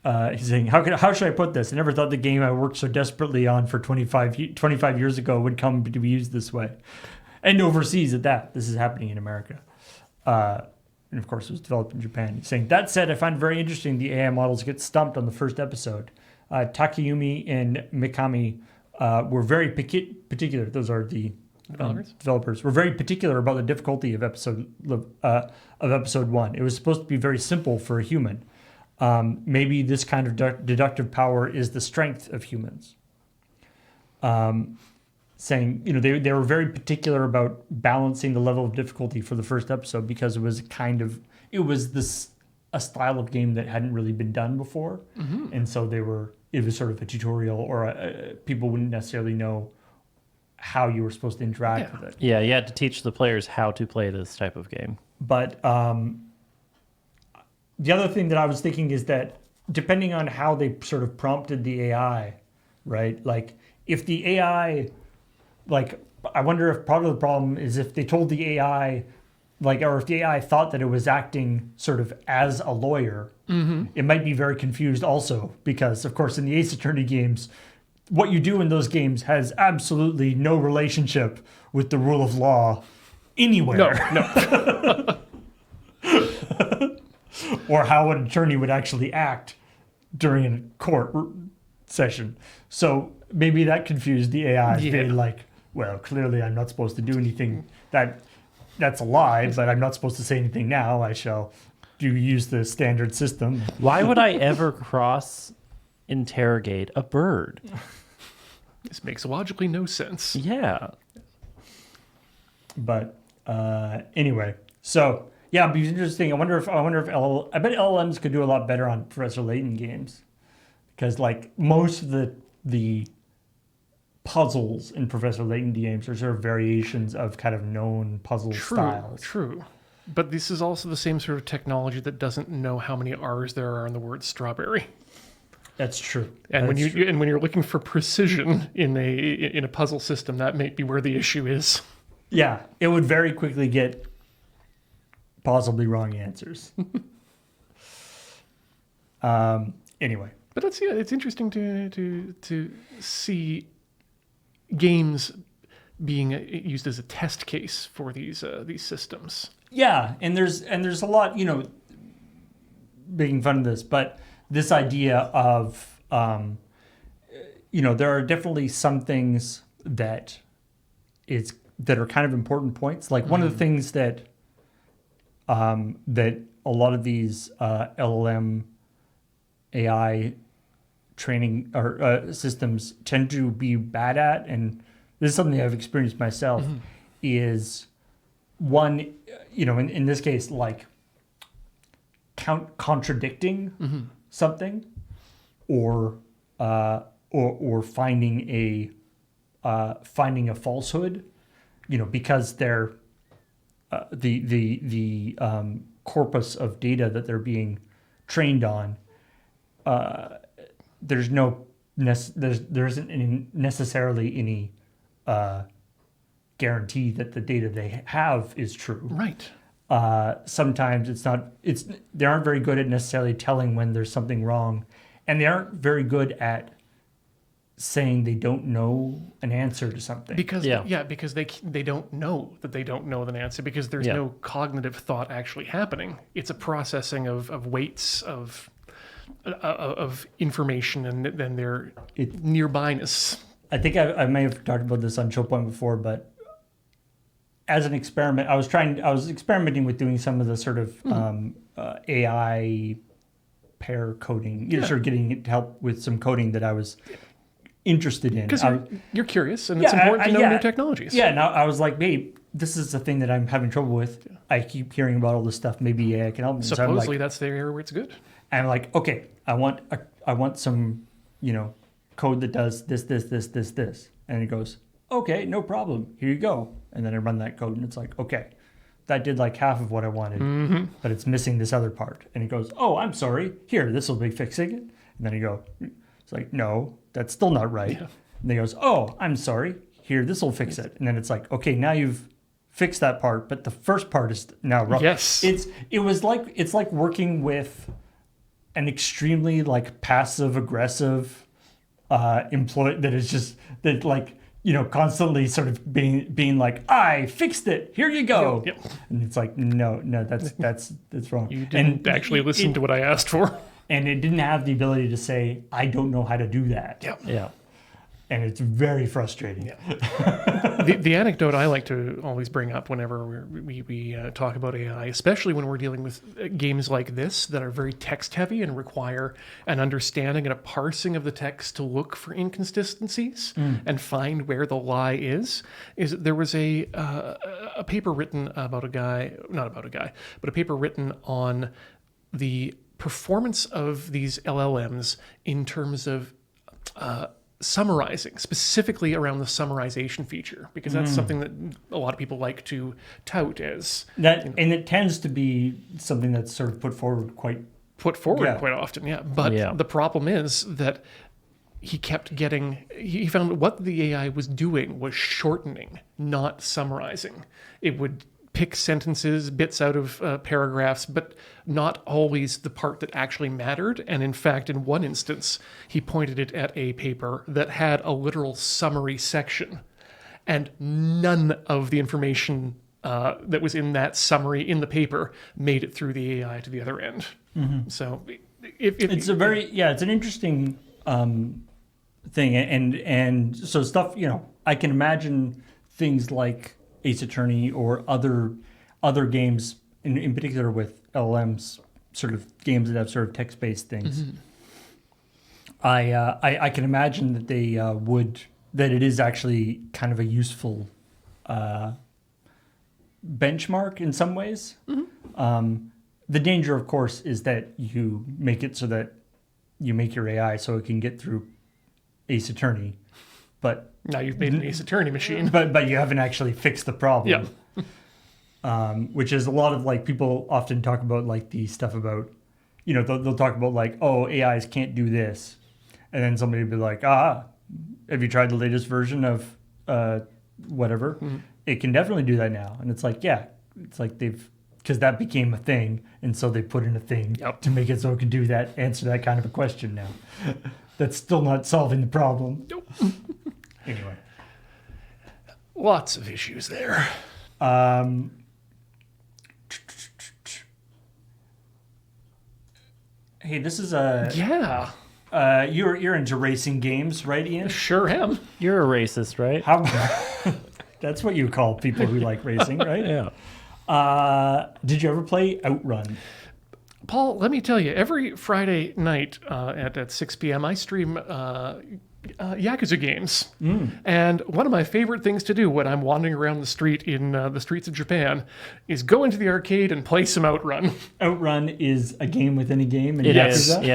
should I put this? I never thought the game I worked so desperately on for 25 years ago would come to be used this way. And overseas at that. This is happening in America. And of course, it was developed in Japan. He's saying, that said, I find it very interesting the AI models get stumped on the first episode. Takayumi and Mikami were very particular. Those are the developers. Were very particular about the difficulty of episode 1. It was supposed to be very simple for a human. Maybe this kind of deductive power is the strength of humans. Saying, they were very particular about balancing the level of difficulty for the first episode because it was a style of game that hadn't really been done before, and so it was sort of a tutorial, or people wouldn't necessarily know how you were supposed to interact with it. Yeah, you had to teach the players how to play this type of game. But the other thing that I was thinking is that depending on how they sort of prompted the AI, right? Like if the AI, like I wonder if part of the problem is if they told the AI, or if the AI thought that it was acting sort of as a lawyer, it might be very confused also because, of course, in the Ace Attorney games, what you do in those games has absolutely no relationship with the rule of law anywhere. No. Or how an attorney would actually act during a court session. So maybe that confused the AI. Yeah. Being like, well, clearly I'm not supposed to do anything that's a lie, but I'm not supposed to say anything now. I shall use the standard system. Why would I ever interrogate a bird? This makes logically no sense. Yeah. But anyway, so yeah, it'd be interesting. I bet LLMs could do a lot better on Professor Layton games, because like most of the puzzles in Professor Layton games are sort of variations of kind of known puzzle styles. True. But this is also the same sort of technology that doesn't know how many R's there are in the word strawberry. That's true. And when you're looking for precision in a puzzle system, that may be where the issue is. Yeah, it would very quickly get possibly wrong answers. Anyway, but it's interesting to see games being used as a test case for these systems. Yeah, and there's a lot, making fun of this, but this idea of there are definitely some things that are kind of important points. Like one of the things that that a lot of these LLM AI training or systems tend to be bad at, and this is something I've experienced myself, is one, in this case, like contradicting something, or finding a falsehood, because they're the corpus of data that they're being trained on. There isn't necessarily any guarantee that the data they have is true. Right. Sometimes they aren't very good at necessarily telling when there's something wrong, and they aren't very good at saying they don't know an answer to something. Because they don't know that they don't know the answer, because there's no cognitive thought actually happening. It's a processing of weights of information, and then their nearbyness. I think I may have talked about this on ChillPoint before, but as an experiment, I was experimenting with doing some of the sort of AI pair coding, sort of getting it to help with some coding that I was interested in. Because you're curious, and it's important to know new technologies. Yeah, now I was like, hey, this is the thing that I'm having trouble with. I keep hearing about all this stuff. Maybe AI can help me. Supposedly, that's the area where it's good. And I'm like, okay, I want some, code that does this. And it goes, okay, no problem. Here you go. And then I run that code and it's like, okay, that did like half of what I wanted, but it's missing this other part. And it goes, oh, I'm sorry. Here, this will be fixing it. And then you go, it's like, no, that's still not right. Yeah. And then he goes, oh, I'm sorry. Here, this will fix it. And then it's like, okay, now you've fixed that part, but the first part is now wrong. Yes. It's like working with an extremely like passive aggressive employee that is just that like, you know, constantly sort of being like, I fixed it. Here you go. Yep. And it's like, no, that's wrong. You didn't actually listen to what I asked for. And it didn't have the ability to say, I don't know how to do that. Yep. Yeah. And it's very frustrating. Yeah. The anecdote I like to always bring up whenever we talk about AI, especially when we're dealing with games like this that are very text heavy and require an understanding and a parsing of the text to look for inconsistencies and find where the lie is there was a paper written about a guy, not about a guy, but a paper written on the performance of these LLMs in terms of summarizing, specifically around the summarization feature, because that's something that a lot of people like to tout as That and it tends to be something that's sort of put forward quite quite often. Yeah, but the problem is that he found what the AI was doing was shortening, not summarizing. It would pick sentences, bits out of paragraphs, but not always the part that actually mattered. And in fact, in one instance, he pointed it at a paper that had a literal summary section, and none of the information that was in that summary in the paper made it through the AI to the other end. So it's an interesting thing, and so stuff, you know, I can imagine things like Ace Attorney or other games in particular with LLMs, sort of games that have sort of text-based things. I can imagine that they that it is actually kind of a useful benchmark in some ways. The danger, of course, is that you make it so that you make your AI so it can get through Ace Attorney, but now you've made an Ace Attorney machine. But you haven't actually fixed the problem. Yeah. Which is a lot of like people often talk about like the stuff about, you know, they'll talk about like, oh, AIs can't do this. And then somebody will be like, have you tried the latest version of whatever? It can definitely do that now. And it's like, yeah, it's like because that became a thing. And so they put in a thing to make it so it can do that, answer that kind of a question now. That's still not solving the problem. Nope. Anyway. Lots of issues there. Hey, this is Yeah. You're into racing games, right, Ian? Sure am. You're a racist, right? How? That's what you call people who like racing, right? Yeah. Did you ever play Outrun? Paul, let me tell you, every Friday night at 6 p.m., I stream Yakuza games. And one of my favorite things to do when I'm wandering around the street in the streets of Japan is go into the arcade and play some Outrun. Outrun is a game within a game in It is. Yakuza?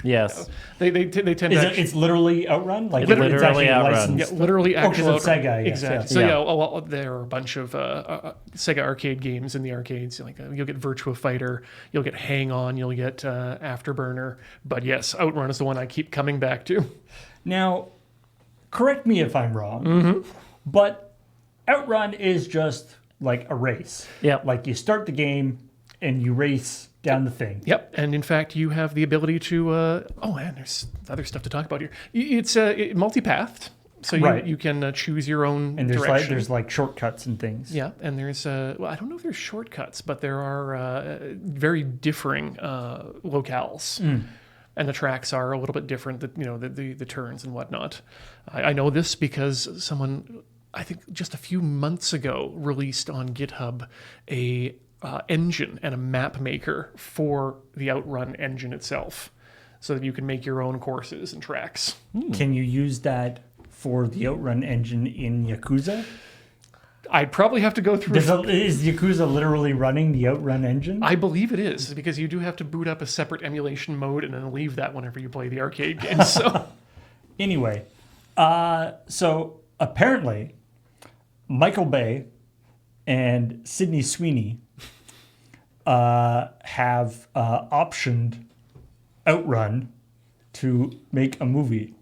Yes. They tend to It's literally Outrun? Like Literally it's actually Outrun. licensed? Yeah, literally actual because it's Sega, I guess, exactly. yeah. So Yeah. well, there are a bunch of Sega arcade games in the arcades. Like you'll get Virtua Fighter, you'll get Hang On, you'll get Afterburner. But yes, Outrun is the one I keep coming back to. Now, correct me if I'm wrong, but Outrun is just like a race. Yep. Like you start the game and you race down the thing. Yep, and in fact, you have the ability to. And there's other stuff to talk about here. It's multi-pathed, so you can choose your own And direction. there's like shortcuts and things. Yeah, and there's I don't know if there's shortcuts, but there are very differing locales. And the tracks are a little bit different, the turns and whatnot. I know this because someone, I think just a few months ago, released on GitHub a engine and a map maker for the Outrun engine itself, so that you can make your own courses and tracks. Can you use that for the Outrun engine in Yakuza? I'd probably have to go through. Is Yakuza literally running the Outrun engine? I believe it is, because you do have to boot up a separate emulation mode and then leave that whenever you play the arcade game. So Anyway, so apparently, Michael Bay and Sydney Sweeney have optioned Outrun to make a movie.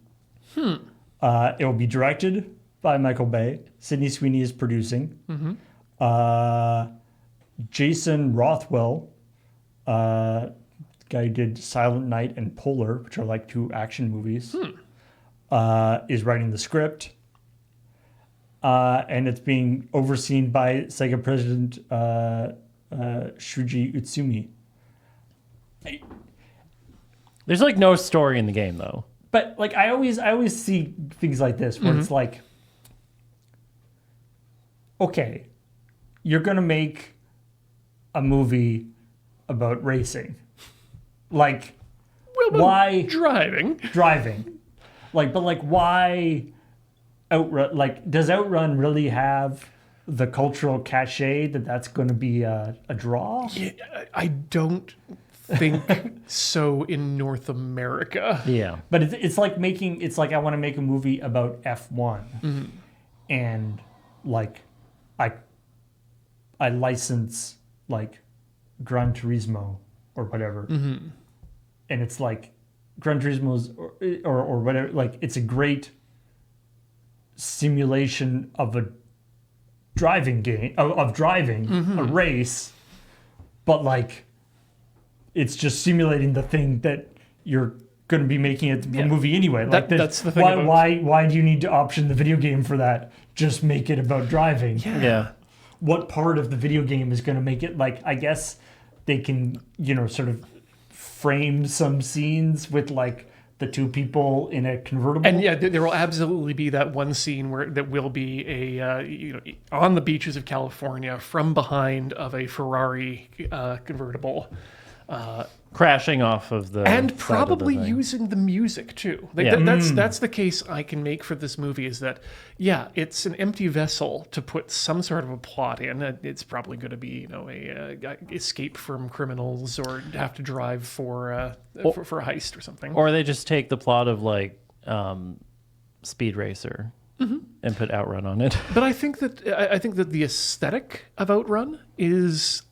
It will be directed by Michael Bay. Sydney Sweeney is producing. Jason Rothwell, guy who did Silent Night and Polar, which are like 2 action movies, is writing the script. And it's being overseen by Sega president Shuji Utsumi. There's like no story in the game though. But like I always see things like this where it's like, okay, you're gonna make a movie about racing, like why driving, like but like why Outrun? Like does Outrun really have the cultural cachet that's going to be a draw? Yeah, I don't think so in North America. Yeah. But it's like I want to make a movie about F1 and like I license like Gran Turismo or whatever. And it's like Gran Turismo's or whatever, like it's a great simulation of a driving game of driving a race, but like it's just simulating the thing that you're going to be making it a movie anyway. Like that's the thing. Why do you need to option the video game for that? Just make it about driving. Yeah. What part of the video game is going to make it like? I guess they can sort of frame some scenes with like the 2 people in a convertible. And yeah, there will absolutely be that one scene where that will be a on the beaches of California from behind of a Ferrari convertible, Crashing off of the and side probably of the thing. using the music too. Like, Yeah. that's the case I can make for this movie is that it's an empty vessel to put some sort of a plot in. It's probably going to be a escape from criminals or have to drive for a heist or something. Or they just take the plot of like Speed Racer and put Outrun on it. But I think that the aesthetic of Outrun it's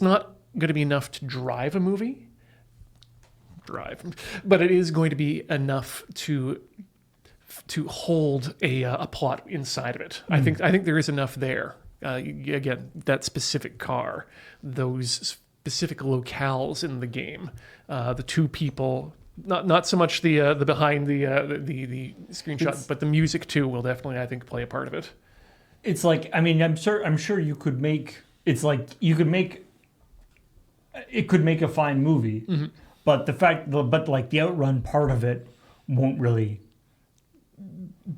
not going to be enough to drive a movie. But it is going to be enough to hold a plot inside of it. I think there is enough there. Again, that specific car, those specific locales in the game, the 2 people. Not so much the behind the screenshot, but the music too will definitely, I think, play a part of it. It's like, I mean, I'm sure you could make. It's like you could make. It could make a fine movie, but the Outrun part of it won't really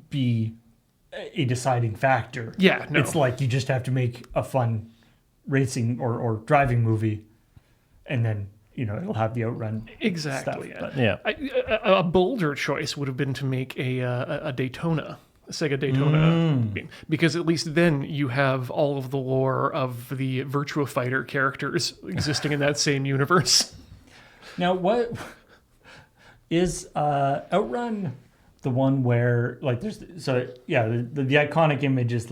be a deciding factor. Yeah, no. It's like you just have to make a fun racing or driving movie, and then it'll have the Outrun Exactly. stuff. But Yeah. A bolder choice would have been to make a Daytona, a Sega Daytona game, because at least then you have all of the lore of the Virtua Fighter characters existing in that same universe. now, what is Outrun? The one where like there's the iconic image is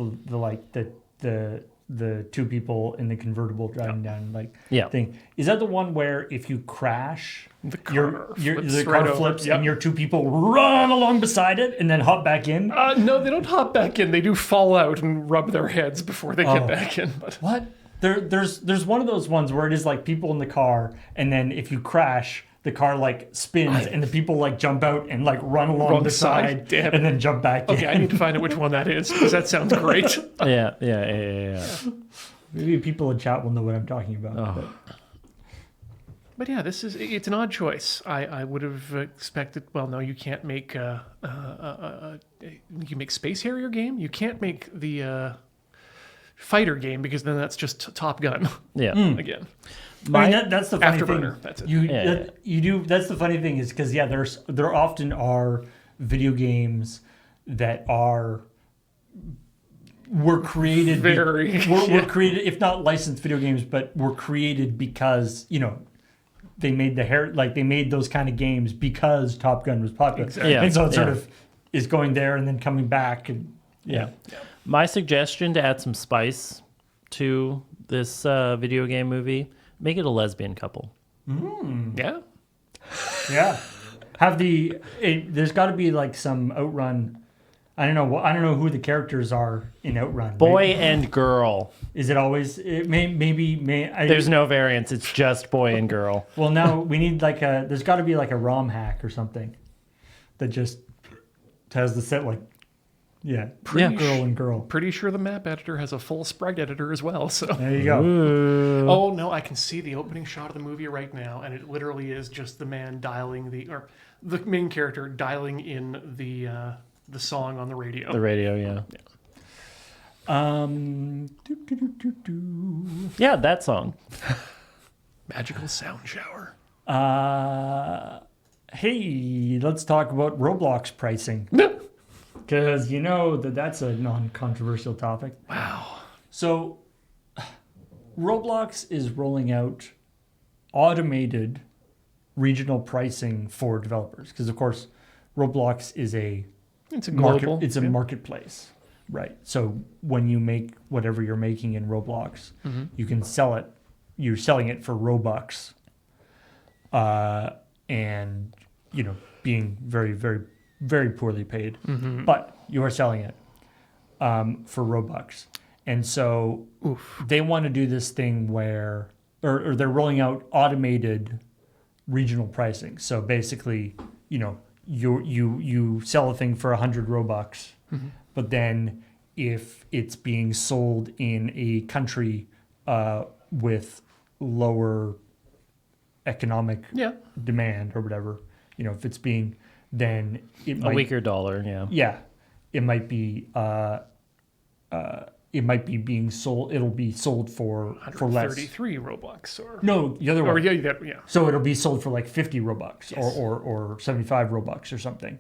the 2 people in the convertible driving down thing. Is that the one where if you crash, the car flips Yep. and your 2 people run along beside it and then hop back in? No, they don't hop back in. They do fall out and rub their heads before they get back in. But What? There's one of those ones where it is like people in the car, and then if you crash, the car like spins and the people like jump out and like run along the side Damn. and then jump back in. okay, I need to find out which one that is because that sounds great. Yeah. Maybe people in chat will know what I'm talking about. But yeah, it's an odd choice. I would have expected. Well, no, you can't make you can make Space Harrier game. You can't make the fighter game because then that's just Top Gun. Yeah. Again. I mean, that's the funny Afterburner, thing. that's it. You do. That's the funny thing is because there often are video games that were created. Were created, if not licensed video games, but were created because they made they made those kind of games because Top Gun was popular. Exactly. Yeah. And so it sort of is going there and then coming back and Yeah. My suggestion to add some spice to this video game movie, make it a lesbian couple. Yeah. Yeah. There's got to be like some Outrun. I don't know who the characters are in Outrun. Boy and girl. Is it always? There's no variance. It's just boy and girl. Well, now we need there's got to be like a ROM hack or something that just has the set like, girl and girl. Pretty sure the map editor has a full sprite editor as well. So There you go. Ooh. Oh no, I can see the opening shot of the movie right now, and it literally is just the man dialing the main character dialing in the song on the radio. The radio, yeah. Yeah, that song. Magical sound shower. Hey, let's talk about Roblox pricing. Because that's a non-controversial topic. Wow. So, Roblox is rolling out automated regional pricing for developers. Because, of course, Roblox is It's a global. It's a marketplace, right? So when you make whatever you're making in Roblox, you can sell it. You're selling it for Robux, and being very, very, very poorly paid, but you are selling it for Robux, and so they want to do this thing where, or they're rolling out automated regional pricing. So basically, you sell a thing for 100 Robux, but then if it's being sold in a country with lower economic demand or whatever, if it's being, then it might, A weaker dollar, yeah. yeah, it might be being sold. It'll be sold for less. 33 Robux or No, the other or one. yeah. So it'll be sold for like 50 Robux Yes. or 75 Robux or something,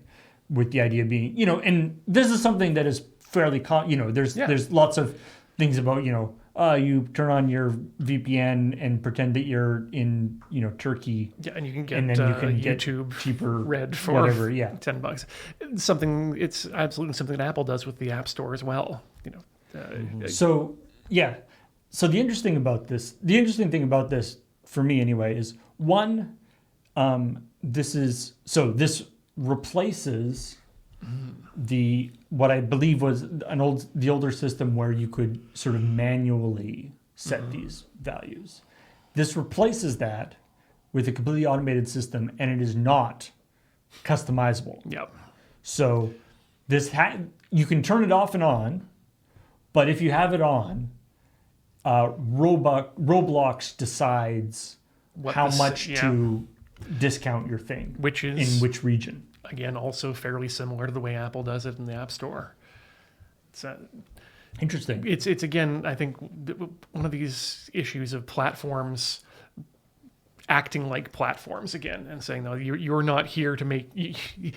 with the idea being, and this is something that is fairly, there's lots of things about, you turn on your VPN and pretend that you're in, Turkey. Yeah, and you can get, And then you can get YouTube cheaper Red for whatever, yeah. $10. It's absolutely something that Apple does with the App Store as well. So the interesting thing about this for me anyway is one, this replaces what I believe was the older system where you could sort of manually set these values. This replaces that with a completely automated system, and it is not customizable. Yep. So you can turn it off and on, but if you have it on, Roblox decides how much to discount your thing, Which is, in which region. again, also fairly similar to the way Apple does it in the App Store. It's Interesting. It's again, I think, one of these issues of platforms acting like platforms again and saying, no, you're not here to make...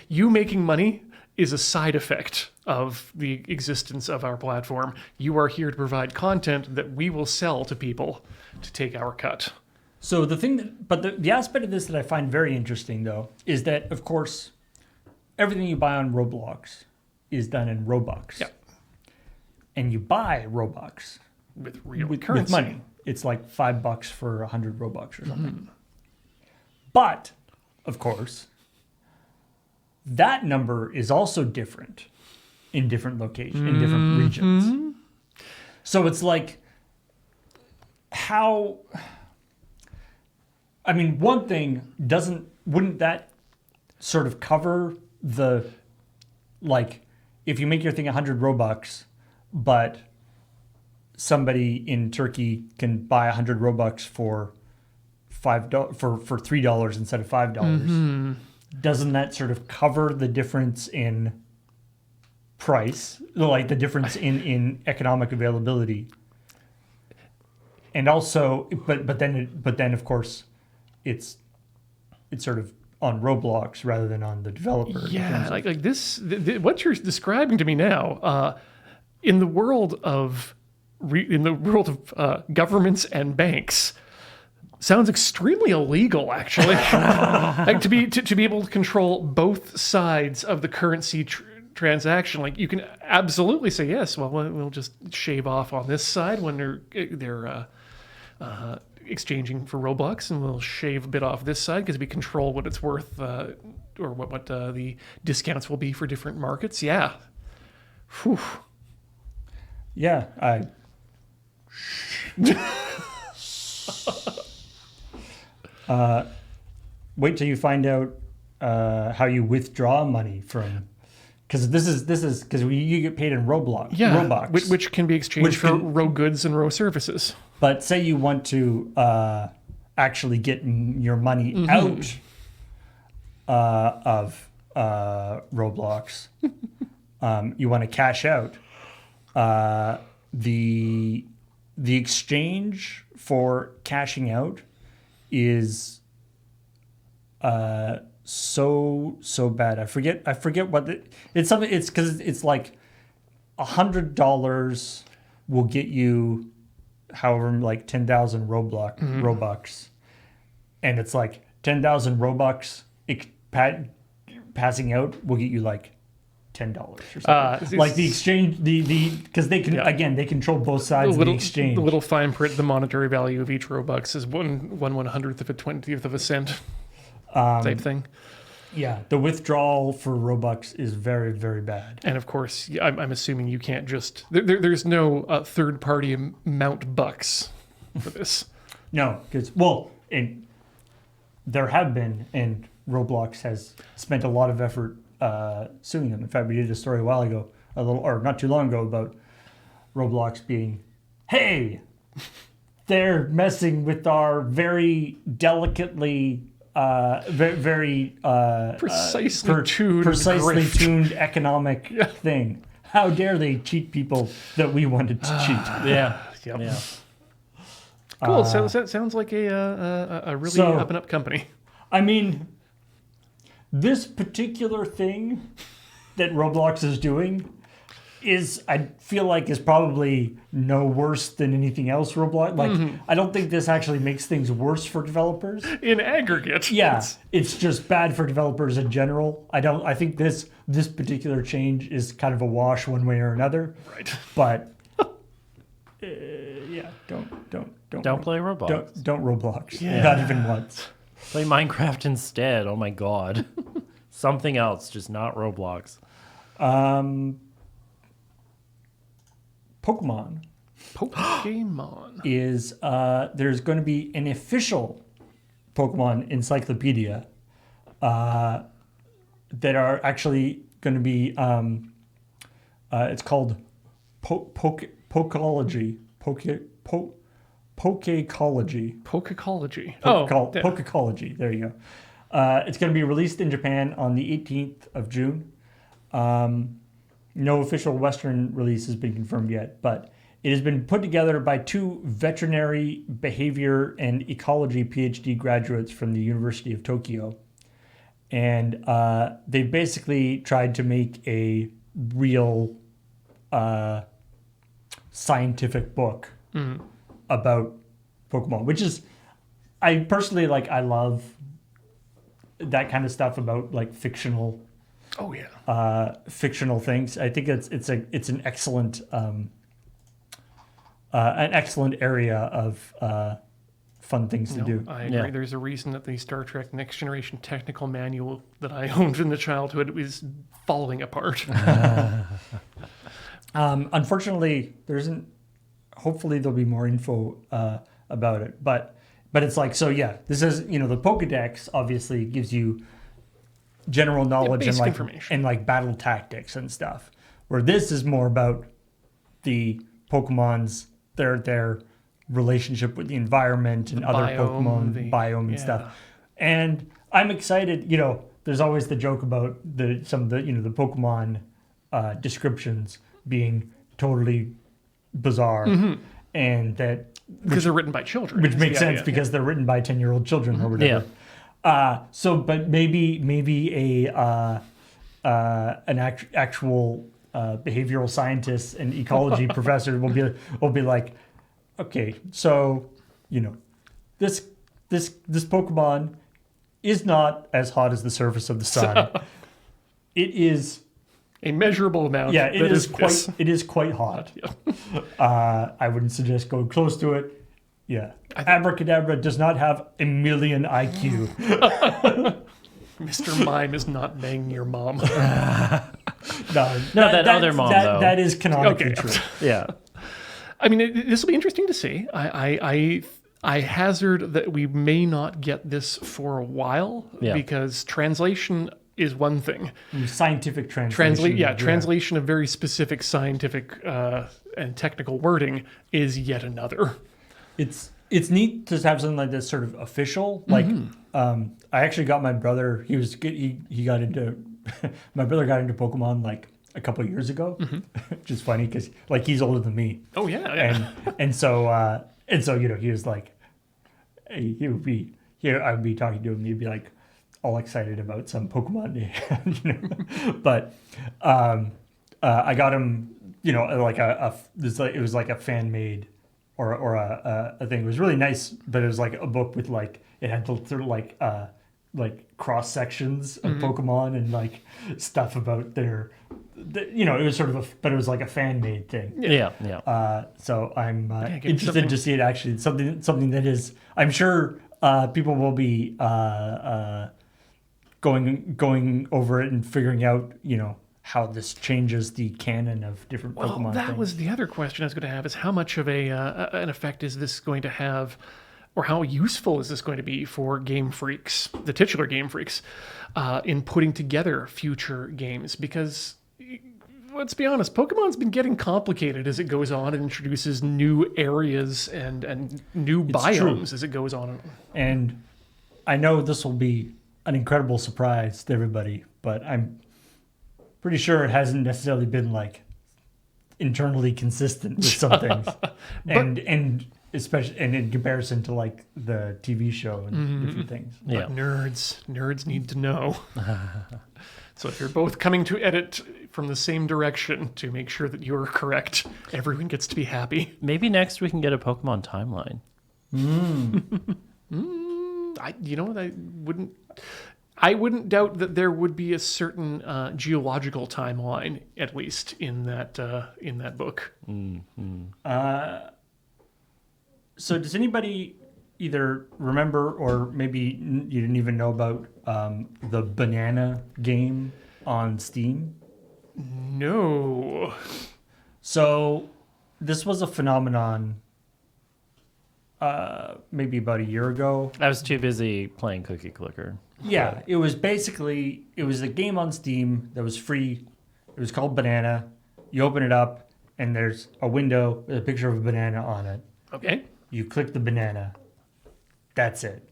You making money is a side effect of the existence of our platform. You are here to provide content that we will sell to people to take our cut. So the aspect of this that I find very interesting, though, is that, of course, everything you buy on Roblox is done in Robux. Yep. And you buy Robux With real with currency. money. It's like $5 for 100 Robux or something. But, of course, that number is also different in different locations, in different regions. So it's like, one thing wouldn't that sort of cover the, like, if you make your thing 100 Robux, but somebody in Turkey can buy 100 Robux for $3 instead of $5, doesn't that sort of cover the difference in price, like the difference in economic availability? And also, but then of course, it's sort of on Roblox rather than on the developer. Yeah, like this. What you're describing to me now, in the world of governments and banks, sounds extremely illegal. Actually, like to be able to control both sides of the currency transaction. Like you can absolutely say yes. Well, we'll just shave off on this side when they're exchanging for Robux, and we'll shave a bit off this side because we control what it's worth, or what the discounts will be for different markets. Yeah. Whew. Yeah, wait till you find out how you withdraw money from, because this is because you get paid in Robux, which can be exchanged for raw goods and raw services. But say you want to actually get your money out of Roblox, you want to cash out. The exchange for cashing out is so bad. I forget what it's something. It's because it's like $100 will get you however like 10,000 Robux, and it's like 10,000 Robux passing out will get you like $10 or something. Like the exchange, the because they can again they control both sides of the exchange. The little fine print, the monetary value of each Robux is 1/100th of a 20th of a cent type thing. Yeah, the withdrawal for Robux is very, very bad. And of course, I'm assuming you can't just there's no third party mount bucks for this. No, because and there have been, and Roblox has spent a lot of effort suing them. In fact, we did a story a while ago, not too long ago, about Roblox being, hey, they're messing with our very delicately, very precisely tuned economic thing. How dare they cheat people that we wanted to cheat? Yeah. Yep. Yeah. Cool. Sounds like a really up and up company. I mean, this particular thing that Roblox is doing I feel like is probably no worse than anything else Roblox. Like, I don't think this actually makes things worse for developers. In aggregate. Yeah, it's just bad for developers in general. I think this particular change is kind of a wash one way or another. Right. But yeah, don't play Roblox. Don't Roblox. Yeah. Not even once. Play Minecraft instead. Oh my god. Something else, just not Roblox. Pokemon is there's going to be an official Pokemon encyclopedia that are actually going to be it's called Pokecology. Pokecology. Pokecology. There you go. It's going to be released in Japan on the 18th of June. No official Western release has been confirmed yet, but it has been put together by 2 veterinary behavior and ecology PhD graduates from the University of Tokyo. And they basically tried to make a real scientific book about Pokemon, which is, I personally like, I love that kind of stuff about like fictional fictional things. I think it's an excellent area of fun things to do. I agree. Yeah. There's a reason that the Star Trek Next Generation technical manual that I owned in the childhood was falling apart. Unfortunately, there isn't. Hopefully, there'll be more info about it. But it's like, so yeah, this is, the Pokedex obviously gives you general knowledge and like information and like battle tactics and stuff, where this is more about the Pokemon's their relationship with the environment and other Pokemon biome and stuff. And I'm excited. There's always the joke about some of the the Pokemon descriptions being totally bizarre, and that because they're written by children, which makes sense because they're written by 10-year-old children or whatever. But maybe an actual behavioral scientist and ecology professor will be like, okay, so this Pokemon is not as hot as the surface of the sun. It is A measurable amount. Yeah, it that is this. quite. It is quite hot. I wouldn't suggest going close to it. Yeah, Abracadabra does not have a million IQ. Mr. Mime is not banging your mom. No, that other mom, though. That is canonically Okay. true. Yeah. I mean, this will be interesting to see. I hazard that we may not get this for a while because translation is one thing. Scientific translation. Translation of very specific scientific and technical wording is yet another. It's neat to have something like this sort of official. Like, I actually got my brother. He got into my brother got into Pokemon like a couple of years ago, which is funny because like he's older than me. Oh yeah. And so he was like, he would be here. I would be talking to him. He'd be like all excited about some Pokemon, But I got him, like it was like a fan made or a thing. It was really nice, but it was like a book with like it had sort of like cross sections of Pokemon and like stuff about their. It was sort of but it was like a fan made thing. Yeah. So I'm give interested to see it actually. Something that is, I'm sure people will be going over it and figuring out, how this changes the canon of different Pokemon. Well, that things. was the other question I was going to have: is how much of an effect is this going to have, or how useful is this going to be for Game Freaks, the titular Game Freaks, in putting together future games? Because let's be honest, Pokemon's been getting complicated as it goes on and introduces new areas and new biomes as it goes on. And I know this will be an incredible surprise to everybody, but I'm pretty sure it hasn't necessarily been like internally consistent with some things. and especially and in comparison to like the TV show and different things. But nerds need to know. So if you're both coming to edit from the same direction to make sure that you're correct, everyone gets to be happy. Maybe next we can get a Pokemon timeline. I wouldn't doubt that there would be a certain geological timeline, at least in that book. So does anybody either remember or maybe you didn't even know about the banana game on Steam? No. So this was a phenomenon maybe about a year ago. I was too busy playing Cookie Clicker. Yeah, it was a game on Steam that was free. It was called Banana. You open it up and there's a window with a picture of a banana on it. Okay. You click the banana. That's it.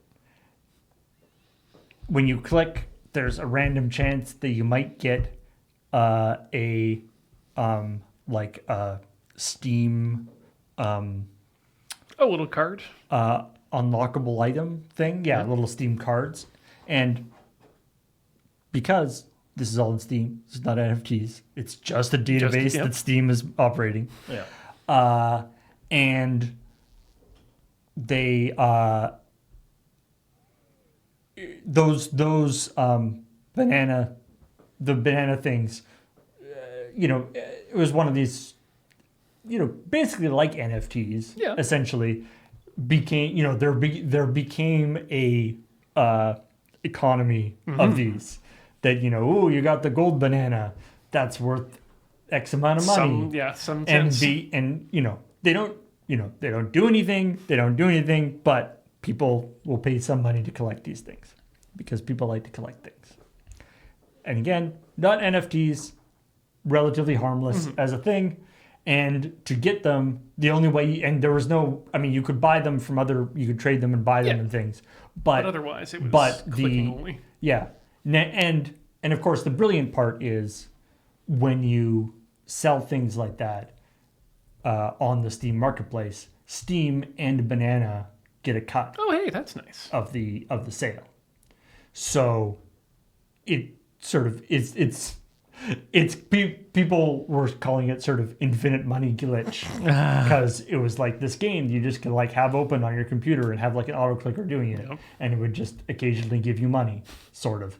When you click, there's a random chance that you might get a Steam A little card. unlockable item thing. Yeah, little Steam cards. And because this is all in Steam, this is not NFTs. It's just a database that Steam is operating. Yeah. And they those banana things, it was one of these, basically like NFTs, essentially became, there became a economy of these that, you got the gold banana that's worth X amount of money. Some and sense. They don't do anything, but people will pay some money to collect these things because people like to collect things. And again, not NFTs, relatively harmless as a thing. And to get them, the only way, and there was no, you could buy them from you could trade them and buy them and things. But otherwise, it was clicking only. Yeah. And of course, the brilliant part is when you sell things like that on the Steam marketplace, Steam and Banana get a cut. Oh, hey, that's nice. Of the sale. So it sort of it's people were calling it sort of infinite money glitch because it was like this game you just could like have open on your computer and have like an auto clicker doing it, and it would just occasionally give you money, sort of.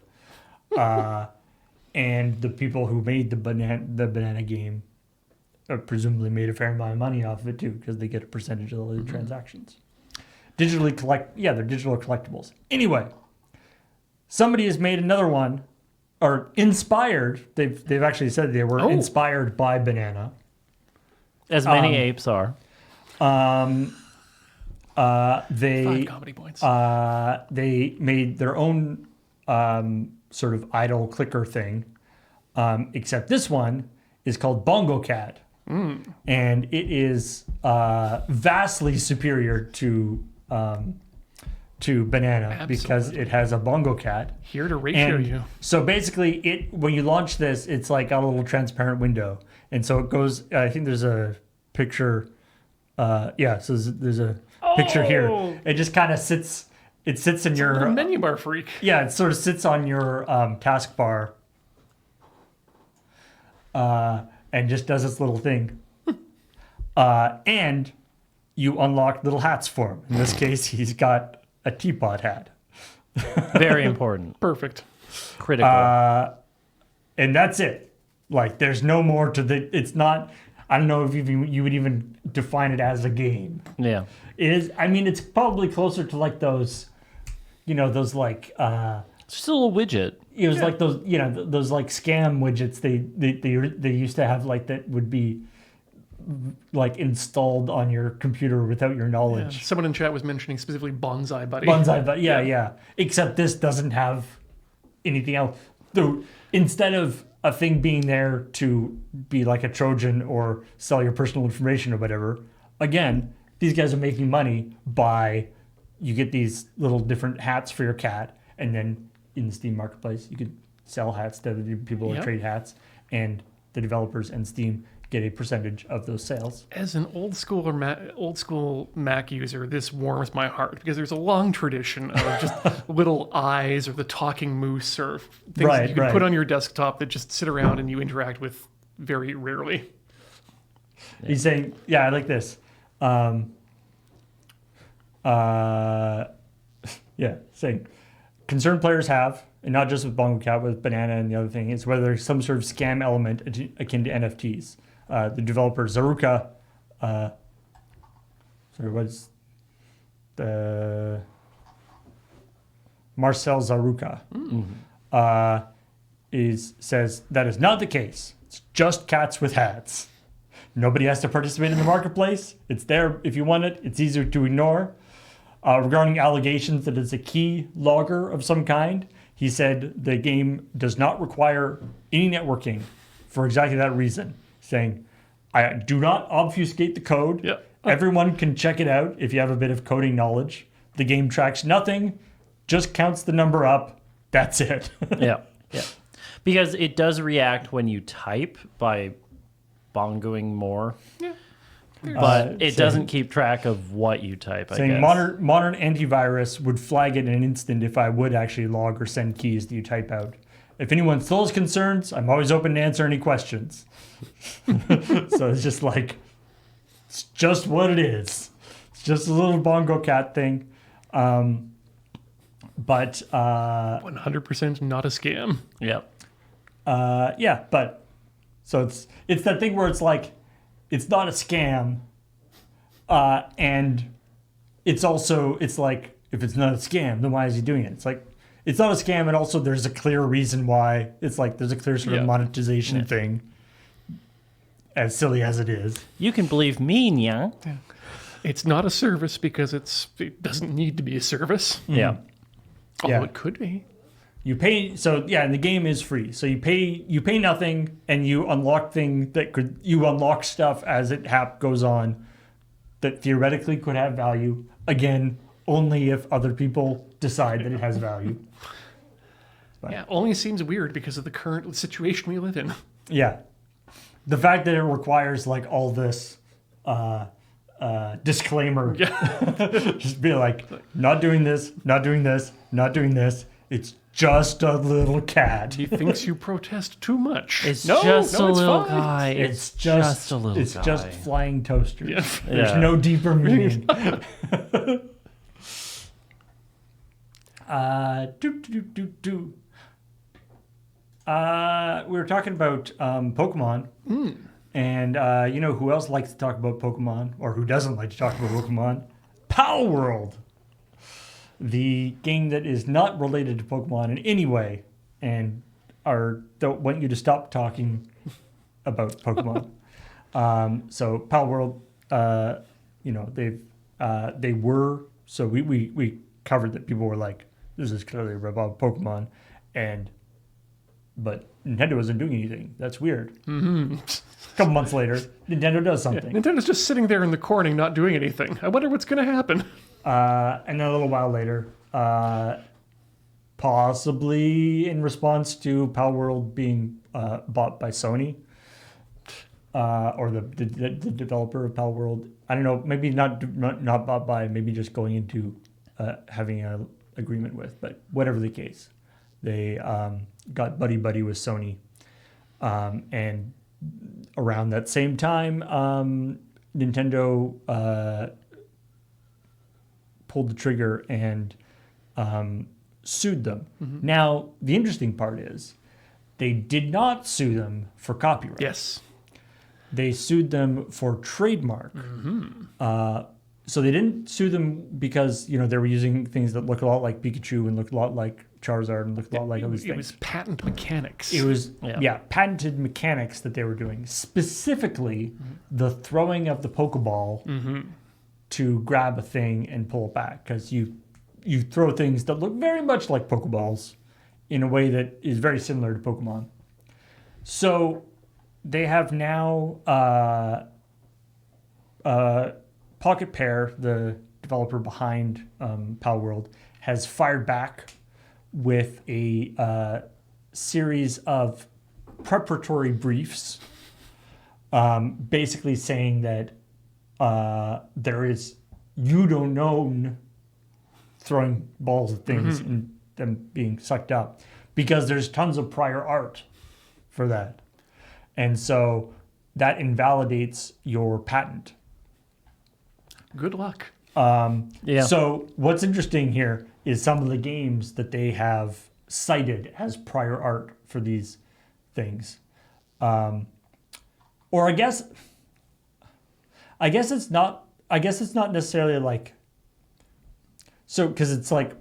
and the people who made the banana game presumably made a fair amount of money off of it too, because they get a percentage of all the transactions. They're digital collectibles. Anyway, somebody has made another one, or inspired. They've actually said they were inspired by banana. As many apes are. They 5 comedy points. They made their own sort of idle clicker thing, except this one is called Bongo Cat, and it is vastly superior to banana because it has a bongo cat. Here to ratio you. So basically, when you launch this, it's like got a little transparent window, and so it goes. I think there's a picture. So there's a picture here. It just kind of sits. It sits in your menu bar freak. Yeah, it sort of sits on your taskbar, and just does its little thing. And you unlock little hats for him. In this case, he's got a teapot hat. Very important. Perfect. Critical. And that's it. Like, there's no more to the. It's not. I don't know if you would even define it as a game. Yeah. It is. I mean, it's probably closer to like those, those like. It's just a little widget. It was like those, those like scam widgets they used to have, like, that would be like installed on your computer without your knowledge. Yeah. Someone in chat was mentioning specifically Bonsai Buddy. Bonsai Buddy, yeah. Except this doesn't have anything else. Instead of a thing being there to be like a Trojan or sell your personal information or whatever, again, these guys are making money by, you get these little different hats for your cat, and then in the Steam marketplace, you could sell hats to other people or trade hats, and the developers and Steam get a percentage of those sales. As an old school Mac user, this warms my heart because there's a long tradition of just little eyes or the talking moose or things that you can put on your desktop that just sit around and you interact with very rarely. Yeah. He's saying, I like this. Saying concerned players have, and not just with Bongo Cat, with Banana and the other thing, is whether there's some sort of scam element akin to NFTs. The developer Zaruka, what's the Marcel Zaruka, says that is not the case. It's just cats with hats. Nobody has to participate in the marketplace. It's there if you want it. It's easier to ignore. Regarding allegations that it's a key logger of some kind, he said the game does not require any networking for exactly that reason, saying, I do not obfuscate the code. Yeah. Everyone can check it out if you have a bit of coding knowledge. The game tracks nothing, just counts the number up. That's it. Yeah. Because it does react when you type by bongoing more. Yeah. But it doesn't keep track of what you type, I guess. Modern antivirus would flag it in an instant if I would actually log or send keys that you type out. If anyone still has concerns, I'm always open to answer any questions. So it's just like, it's just what it is. It's just a little Bongo Cat thing. But 100% not a scam. Yep. But so it's that thing where it's like, it's not a scam, and it's like, if it's not a scam, then why is he doing it? It's like, it's not a scam, and also there's a clear reason why. It's like there's a clear sort of monetization thing, as silly as it is. You can believe me, yeah. It's not a service because it doesn't need to be a service. Yeah. Although it could be. You pay, and the game is free. So you pay nothing, and you unlock you unlock stuff as it goes on that theoretically could have value. Again, only if other people decide that it has value. But, only seems weird because of the current situation we live in. Yeah. The fact that it requires like all this disclaimer. Yeah. Just be like, not doing this, not doing this, not doing this. It's just a little cat. He thinks you protest too much. It's just a little guy. It's just a little guy. It's just flying toasters. Yeah. There's no deeper meaning. We were talking about Pokemon. And you know who else likes to talk about Pokemon, or who doesn't like to talk about Pokemon? Pal World, the game that is not related to Pokemon in any way, and don't want you to stop talking about Pokemon. So Pal World, you know, they were, so we covered that people were like, this is clearly a rip-off Pokemon, but Nintendo isn't doing anything. That's weird. A couple months later, Nintendo does something. Nintendo's just sitting there in the corner not doing anything. I wonder what's going to happen. And then a little while later, possibly in response to Pal World being bought by Sony, or the developer of Pal World. I don't know, maybe not bought by, maybe just going into having an agreement with, but whatever the case, they got buddy with Sony, and around that same time, Nintendo pulled the trigger and sued them. Now, the interesting part is they did not sue them for copyright. Yes. They sued them for trademark. So they didn't sue them because, you know, they were using things that look a lot like Pikachu and look a lot like Charizard and look a lot like other things. It was patent mechanics. It was, patented mechanics that they were doing. Specifically, the throwing of the Pokeball to grab a thing and pull it back. Because you throw things that look very much like Pokeballs in a way that is very similar to Pokemon. So they have now Pocket Pair, the developer behind Pal World, has fired back with a series of preparatory briefs, basically saying that there is you don't know throwing balls at things and them being sucked up, because there's tons of prior art for that. And so that invalidates your patent. Good luck. So what's interesting here is some of the games that they have cited as prior art for these things. Or I guess it's not necessarily like, so, because it's like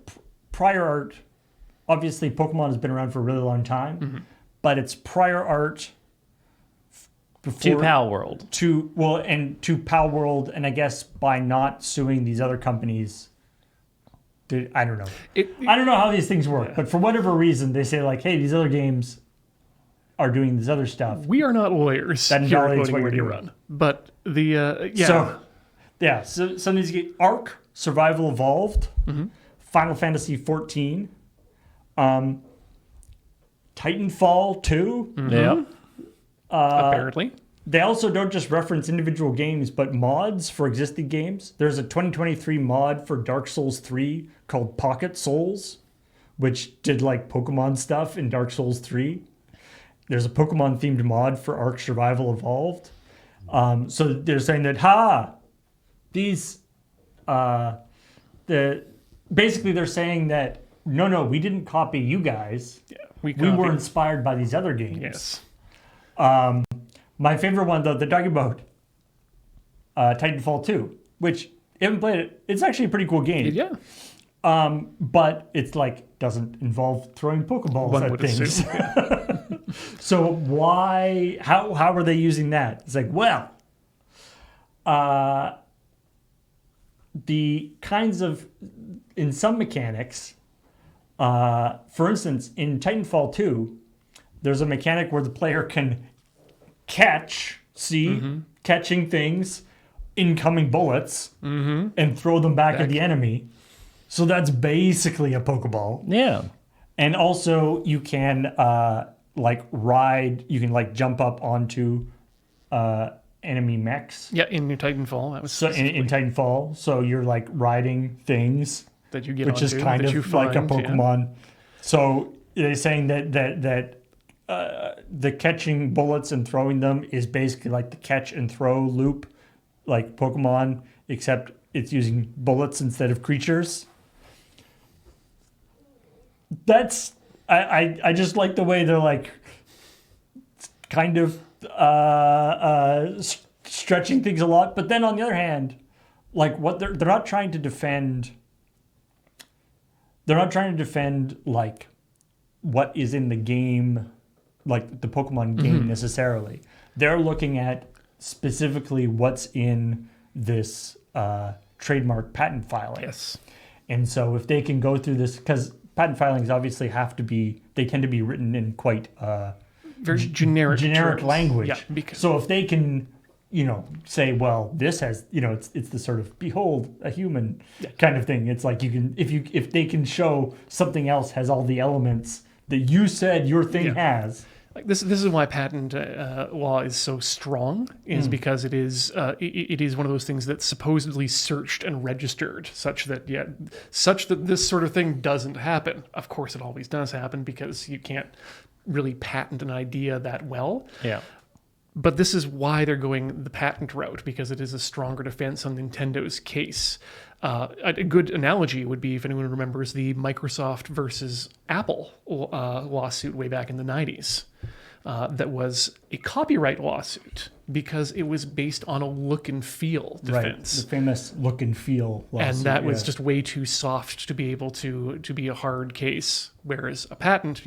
prior art, obviously Pokemon has been around for a really long time, but it's prior art to Pal World. To Pal World, and I guess by not suing these other companies, I don't know. I don't know how these things work, but for whatever reason, they say like, hey, these other games are doing this other stuff. We are not lawyers that here at invalidates what Loading you're Ready doing. Run. But the, So some of these games, Ark, Survival Evolved, Final Fantasy 14, Titanfall 2. Yeah. apparently. They also don't just reference individual games, but mods for existing games. There's a 2023 mod for Dark Souls 3 called Pocket Souls, which did like Pokemon stuff in Dark Souls 3. There's a Pokemon themed mod for Ark Survival Evolved. So they're saying that, these, basically they're saying that, no, we didn't copy you guys. Yeah, we were inspired by these other games. Yes. My favorite one, though, they're talking about Titanfall 2, which, if you haven't played it, it's actually a pretty cool game. Yeah. But it's like, doesn't involve throwing Pokeballs One at would things. assume. Yeah. So how are they using that? It's like, well, the kinds of, in some mechanics, for instance, in Titanfall 2, there's a mechanic where the player can catching things, incoming bullets, and throw them back at the enemy. So that's basically a Pokeball. Yeah. And also you can jump up onto enemy mechs. Yeah, in your Titanfall, that was So in Titanfall, so you're like riding things, that you get which is onto, kind that you of like a find, Pokemon. Yeah. So they're saying that the catching bullets and throwing them is basically like the catch and throw loop, like Pokemon, except it's using bullets instead of creatures. That's I just like the way they're like kind of stretching things a lot. But then on the other hand, like what they're not trying to defend. They're not trying to defend like what is in the game, like the Pokemon game necessarily. They're looking at specifically what's in this trademark patent filing. Yes. And so if they can go through this, because patent filings obviously they tend to be written in quite Very generic terms. language. Yeah, because So if they can, say, well, this has, it's the sort of behold a human kind of thing. It's like you can, if they can show something else has all the elements that you said your thing has. like this is why patent law is so strong, is because it is one of those things that's supposedly searched and registered such that this sort of thing doesn't happen. Of course, it always does happen because you can't really patent an idea that well. Yeah. But this is why they're going the patent route, because it is a stronger defense on Nintendo's case. A good analogy would be, if anyone remembers, the Microsoft versus Apple lawsuit way back in the 90s. That was a copyright lawsuit because it was based on a look and feel defense. Right, the famous look and feel lawsuit. And that was just way too soft to be able to be a hard case. Whereas a patent,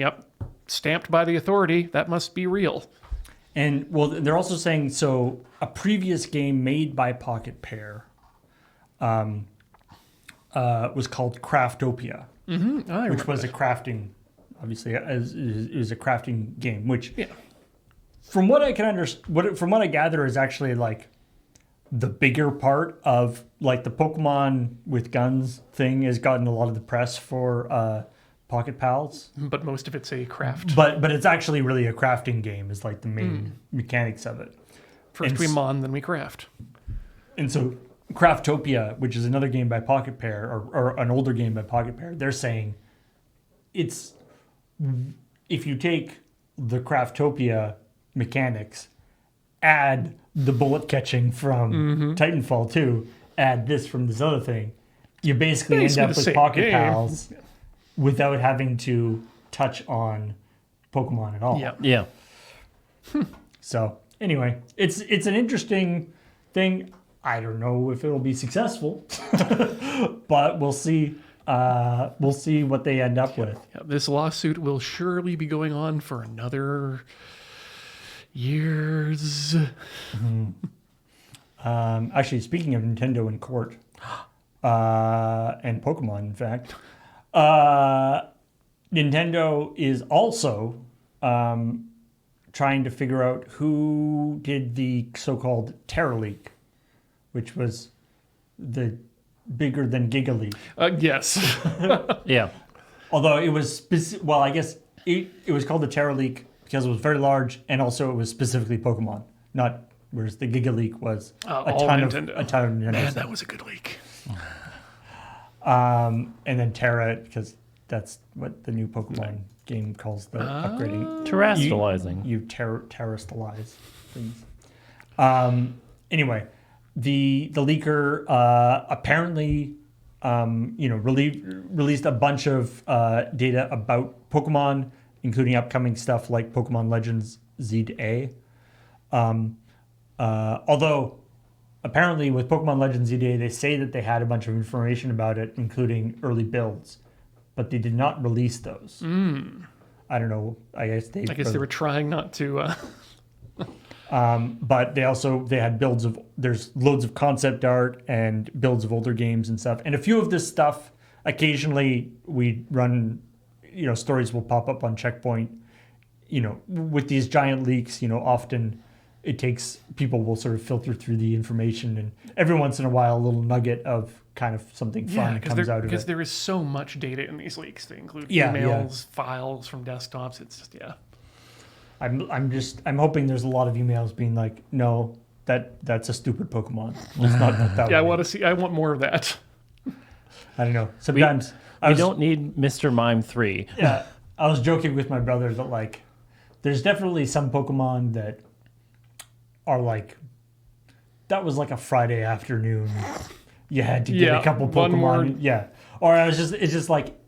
stamped by the authority, that must be real. And well, they're also saying, so a previous game made by Pocket Pair was called Craftopia, which was a crafting, obviously, it was a crafting game, which, from what I can understand, from what I gather, is actually like the bigger part of like the Pokemon with guns thing has gotten a lot of the press for Pocket Pals, but most of it's a craft. but it's actually really a crafting game is like the main mechanics of it. First we mon, then we craft. And so Craftopia, which is another game by Pocket Pair, or an older game by Pocket Pair, they're saying it's, if you take the Craftopia mechanics, add the bullet catching from Titanfall 2, add this from this other thing, you basically end up with Pocket Pals without having to touch on Pokemon at all. Yeah. So anyway, it's an interesting thing. I don't know if it'll be successful, but we'll see. We'll see what they end up with. Yeah, this lawsuit will surely be going on for another years. Actually, speaking of Nintendo in court, and Pokemon, in fact, Nintendo is also trying to figure out who did the so-called Terra leak, which was the bigger than Giga leak. Yes. Yeah. Although it was I guess it was called the Terra leak because it was very large, and also it was specifically Pokemon, not whereas the Giga leak was a ton of Nintendo. Man, stuff. that was a good leak. And then Terra, because that's what the new Pokemon game calls the upgrading. Terrestrializing. You terrestrialize things. Anyway, the leaker apparently released a bunch of data about Pokemon, including upcoming stuff like Pokemon Legends Z-A. Although apparently with Pokemon Legends Z-A, they say that they had a bunch of information about it, including early builds, but they did not release those. I don't know. I guess they were trying not to. But they had builds of, there's loads of concept art and builds of older games and stuff. And a few of this stuff, occasionally we run, stories will pop up on ChillPoint. With these giant leaks, often it takes, people will sort of filter through the information, and every once in a while a little nugget of kind of something fun comes out of it. Because there is so much data in these leaks. They include emails, files from desktops. It's just, I'm hoping there's a lot of emails being like, no, that's a stupid Pokemon. It's not that way. I want more of that. I don't know. Sometimes we don't need Mr. Mime 3. Yeah. I was joking with my brother that like there's definitely some Pokemon that are like, that was like a Friday afternoon. You had to get a couple Pokemon. Yeah. Or it's just like,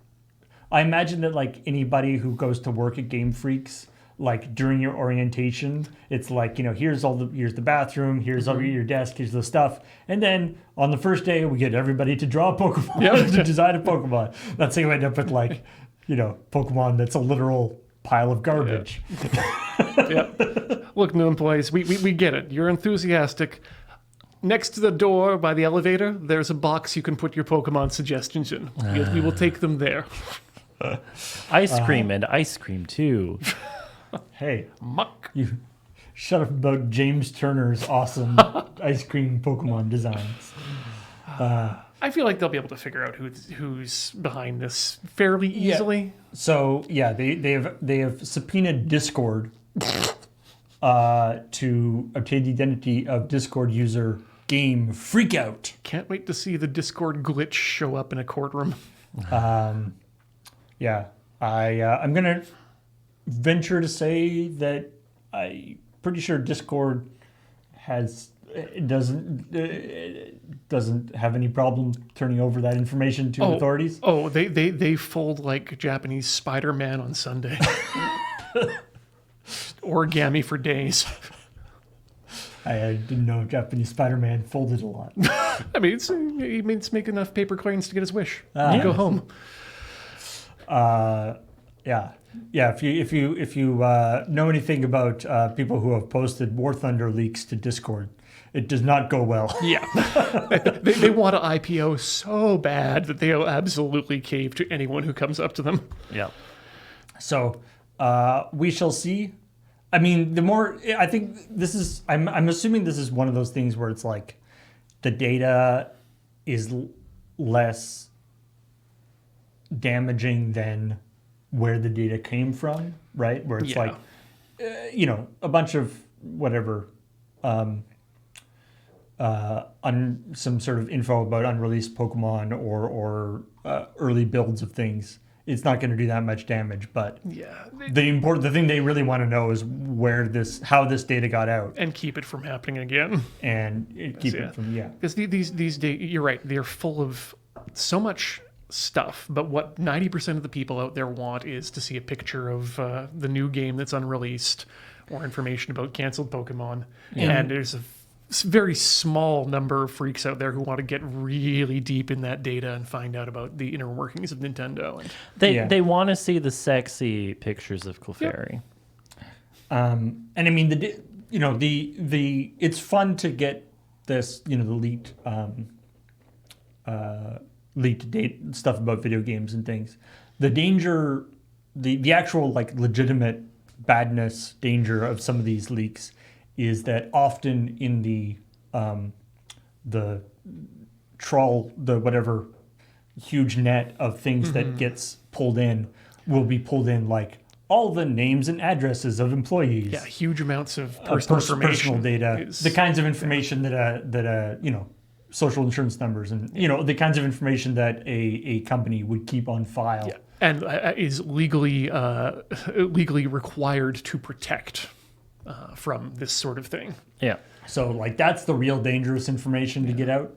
I imagine that like anybody who goes to work at Game Freaks, like during your orientation, it's like, here's the bathroom, here's all your desk, here's the stuff. And then on the first day, we get everybody to draw a Pokemon, to design a Pokemon. That's how you end up with like, Pokemon that's a literal pile of garbage. Yeah. Look, new employees, we get it. You're enthusiastic. Next to the door by the elevator, there's a box you can put your Pokemon suggestions in. We will take them there. Ice cream and ice cream too. Hey, Muck. you shut up about James Turner's awesome ice cream Pokemon designs. I feel like they'll be able to figure out who's behind this fairly easily. So yeah, they have subpoenaed Discord to obtain the identity of Discord user Game Freakout. Can't wait to see the Discord glitch show up in a courtroom. Yeah, I'm gonna venture to say that I'm pretty sure Discord doesn't have any problem turning over that information to authorities. Oh, they fold like Japanese Spider-Man on Sunday. Origami for days. I didn't know Japanese Spider-Man folded a lot. I mean, he means make enough paper coins to get his wish. Go home. Yeah. If you know anything about people who have posted War Thunder leaks to Discord, it does not go well. Yeah, they want to IPO so bad that they'll absolutely cave to anyone who comes up to them. Yeah. So we shall see. I mean, the more I think this is, I'm assuming this is one of those things where it's like the data is less damaging than where the data came from, right? Where it's like, a bunch of whatever, some sort of info about unreleased Pokemon or early builds of things. It's not going to do that much damage, but the thing they really want to know is how this data got out, and keep it from happening again, and keep it from because these days, you're right, they're full of so much stuff, but what 90% of the people out there want is to see a picture of the new game that's unreleased or information about canceled Pokemon. And there's a very small number of freaks out there who want to get really deep in that data and find out about the inner workings of Nintendo. And they want to see the sexy pictures of Clefairy. And I mean the it's fun to get this, the leaked date stuff about video games and things. The danger, the actual like legitimate badness danger of some of these leaks is that often in the whatever huge net of things that gets pulled in will be pulled in like all the names and addresses of employees. Yeah, huge amounts of personal data, the kinds of information that social insurance numbers and the kinds of information that a company would keep on file and is legally required to protect from this sort of thing. Yeah. So like that's the real dangerous information to get out.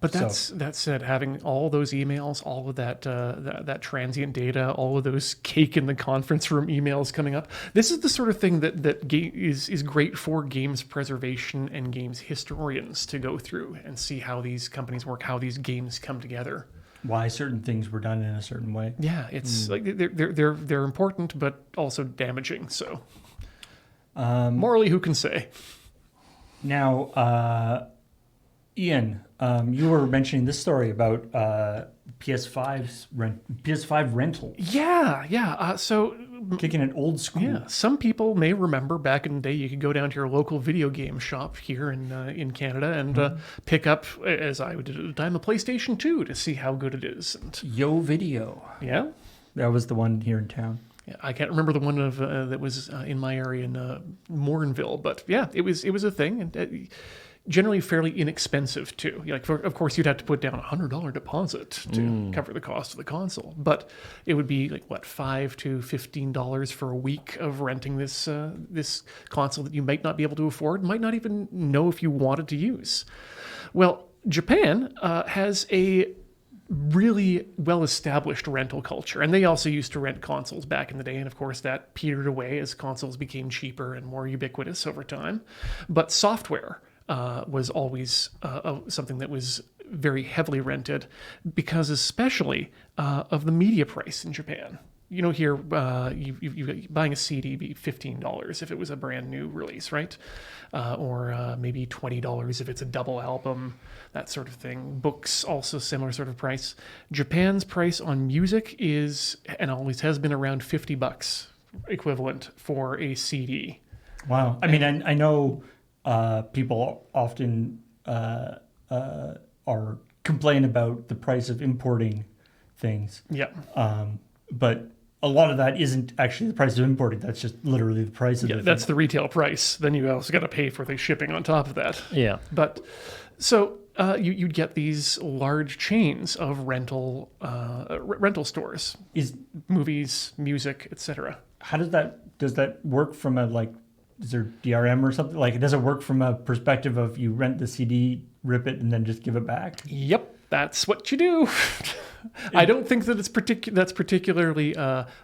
But that said, having all those emails, all of that transient data, all of those cake in the conference room emails coming up, this is the sort of thing that is great for games preservation and games historians to go through and see how these companies work, how these games come together. Why certain things were done in a certain way. Yeah, it's like they're important, but also damaging. So morally, who can say? Now, Ian, you were mentioning this story about PS5 rental. Yeah. So kicking it old school. Yeah, some people may remember back in the day you could go down to your local video game shop here in Canada and pick up, as I did at the time, a PlayStation 2 to see how good it is. And Yo Video. Yeah, that was the one here in town. Yeah, I can't remember the one of that was in my area in Morinville, but yeah, it was a thing, and generally fairly inexpensive too. Like, of course, you'd have to put down $100 deposit to cover the cost of the console, but it would be like what, $5 to $15 for a week of renting this this console that you might not be able to afford, might not even know if you wanted to use. Well, Japan has a really well-established rental culture. And they also used to rent consoles back in the day. And of course, that petered away as consoles became cheaper and more ubiquitous over time. But software was always something that was very heavily rented because especially of the media price in Japan. You know, here, you buying a CD be $15 if it was a brand new release, right? Or maybe $20 if it's a double album, that sort of thing. Books, also similar sort of price. Japan's price on music is, and always has been, around $50 equivalent for a CD. Wow. I mean, I know people often are complain about the price of importing things. Yeah. But a lot of that isn't actually the price of importing. That's just literally the price of that's the retail price. Then you also got to pay for the shipping on top of that. Yeah. But so you'd get these large chains of rental stores, movies, music, etc. How does that work from a, like, is there DRM or something? Like, does it work from a perspective of you rent the CD, rip it, and then just give it back? Yep, that's what you do. I don't think that that's particularly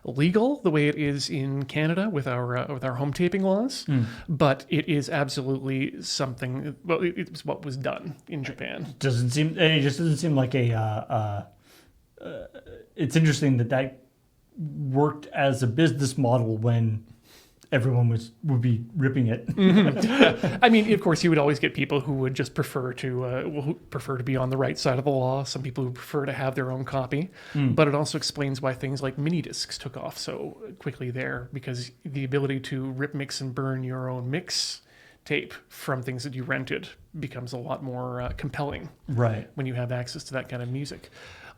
legal the way it is in Canada with our home taping laws, but it is absolutely something. Well, it's what was done in Japan. It just doesn't seem like it's interesting that worked as a business model when everyone would be ripping it. Yeah. I mean, of course, you would always get people who would just prefer to be on the right side of the law. Some people who prefer to have their own copy. But it also explains why things like mini discs took off so quickly there, because the ability to rip, mix, and burn your own mix tape from things that you rented becomes a lot more compelling. Right. When you have access to that kind of music.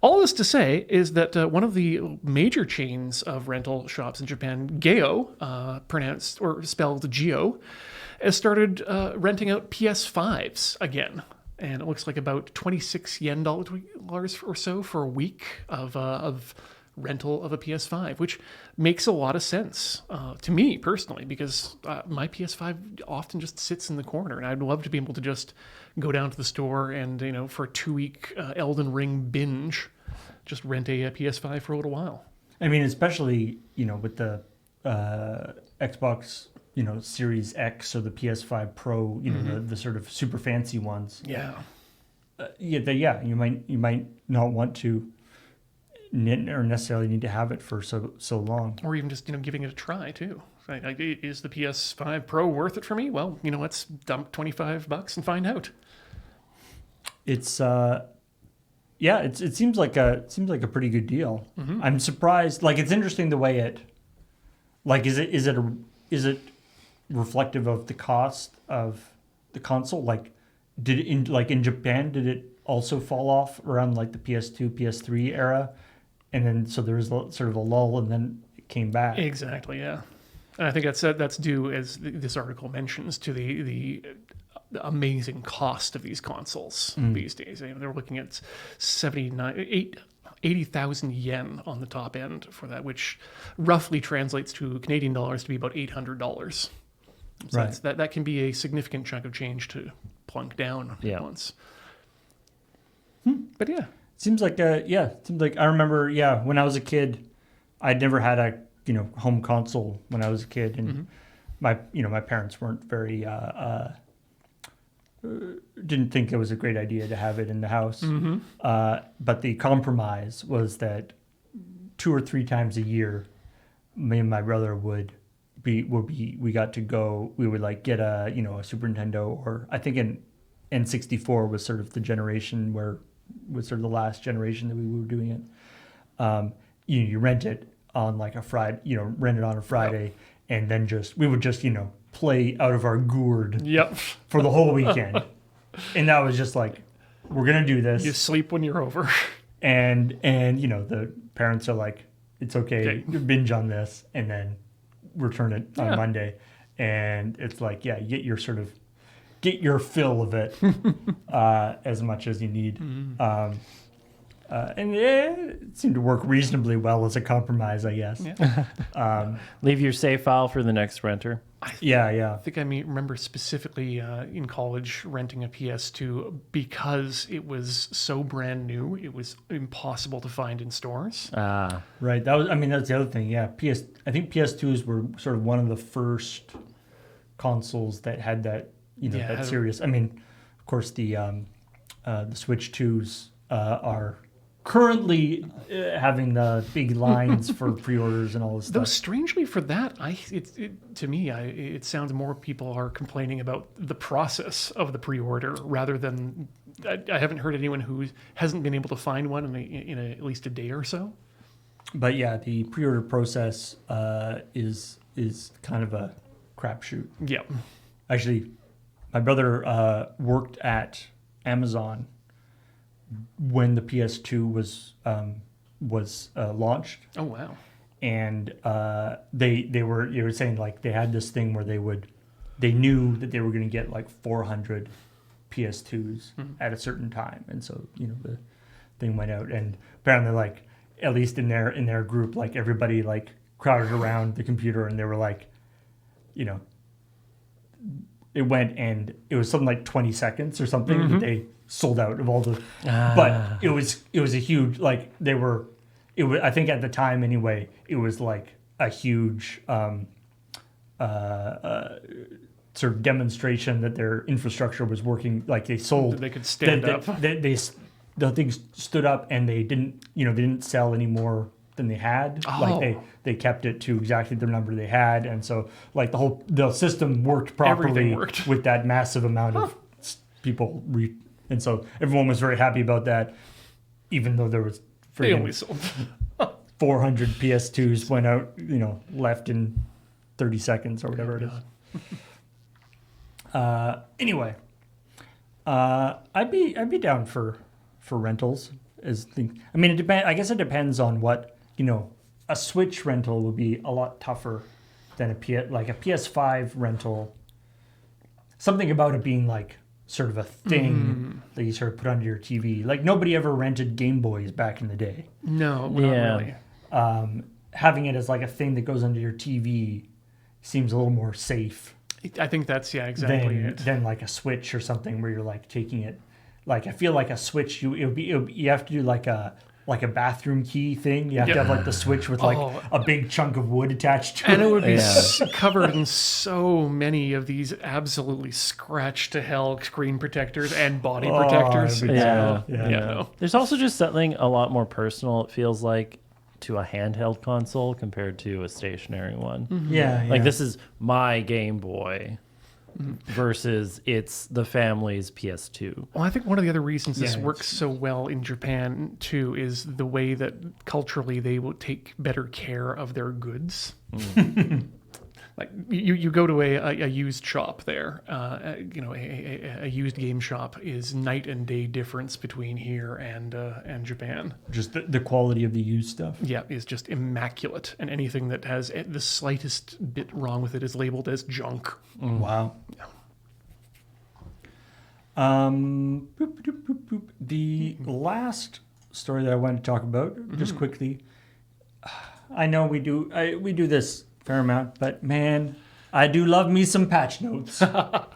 All this to say is that one of the major chains of rental shops in Japan, Geo, pronounced or spelled Geo, has started renting out PS5s again. And it looks like about 26 yen dollars or so for a week of rental of a PS5, which makes a lot of sense to me personally, because my PS5 often just sits in the corner, and I'd love to be able to just go down to the store and, for a 2-week Elden Ring binge, just rent a PS5 for a little while. I mean, especially, with the Xbox, Series X or the PS5 Pro, the sort of super fancy ones. Yeah. You might not want to or necessarily need to have it for so long. Or even just, giving it a try too. Is the PS5 Pro worth it for me? Well, let's dump $25 and find out. It's it seems like a pretty good deal. Mm-hmm. I'm surprised. Like, it's interesting the way it, like, is it reflective of the cost of the console? Like, in Japan, did it also fall off around like the PS2, PS3 era, and then so there was sort of a lull, and then it came back? Exactly. Yeah, and I think that's due, as this article mentions, to the amazing cost of these consoles these days. They're looking at 80,000 yen on the top end for that, which roughly translates to Canadian dollars to be about $800. So right. That can be a significant chunk of change to plunk down at once. But yeah. Seems like I remember, when I was a kid, I'd never had a, home console when I was a kid, and my parents weren't very didn't think it was a great idea to have it in the house. But the compromise was that 2 or 3 times a year, me and my brother we got to go, we would like get a Super Nintendo, or I think an N64 was sort of the generation was sort of the last generation that we were doing it. You rent it on like a Friday, rent it on a Friday, and then we would just play out of our gourd for the whole weekend. And that was just like, we're gonna do this. You sleep when you're over. And the parents are like, it's okay. Binge on this and then return it on Monday. And it's like, you get your fill of it as much as you need. and it seemed to work reasonably well as a compromise, I guess. Yeah. Leave your save file for the next renter. Yeah. I think I remember specifically in college renting a PS2 because it was so brand new, it was impossible to find in stores. Right. That's the other thing. Yeah. I think PS2s were sort of one of the first consoles that had that, that serious. I mean, of course, the Switch 2s are currently having the big lines for pre-orders and all this Though stuff. strangely for that, to me, it sounds more people are complaining about the process of the pre-order rather than. I haven't heard anyone who hasn't been able to find one in at least a day or so. But yeah, the pre-order process is kind of a crapshoot. Yeah. Actually, my brother worked at Amazon when the PS2 was launched. Oh wow. And you were saying like they had this thing where they knew that they were going to get like 400 PS2s at a certain time, and so the thing went out, and apparently like at least in their group, like everybody like crowded around the computer, and they were like, it went, and it was something like 20 seconds or something that they sold out of all the, but it was a huge, like I think at the time anyway, it was like a huge sort of demonstration that their infrastructure was working. Like they sold, they could stand up. The things stood up, and they didn't sell any more than they had. Like they kept it to exactly the number they had, and so like the system worked properly with that massive amount of people. And so everyone was very happy about that, even though there was they only sold 400 PS2s went out, left in 30 seconds or whatever it is. Anyway, I'd be down for rentals. It depends. I guess it depends on what a Switch rental would be a lot tougher than a PS5 rental. Something about it being like sort of a thing that you sort of put under your TV. Like nobody ever rented Game Boys back in the day. No, not really. Having it as like a thing that goes under your TV seems a little more safe. I think that's exactly than like a Switch or something where you're like taking it. Like I feel like a Switch, you have to do like a bathroom key thing. You have to have like the Switch with like a big chunk of wood attached to it. And it would be covered in so many of these absolutely scratched to hell screen protectors and body protectors. Yeah. There's also just something a lot more personal, it feels like, to a handheld console compared to a stationary one. Yeah. Like this is my Game Boy versus it's the family's PS2. Well, I think one of the other reasons this works so well in Japan too is the way that culturally they will take better care of their goods. Like you go to a used shop there, a used game shop is night and day difference between here and Japan. Just the quality of the used stuff. Yeah, is just immaculate, and anything that has the slightest bit wrong with it is labeled as junk. Wow. The last story that I wanted to talk about, just quickly. I know we do this fair amount, but man, I do love me some patch notes.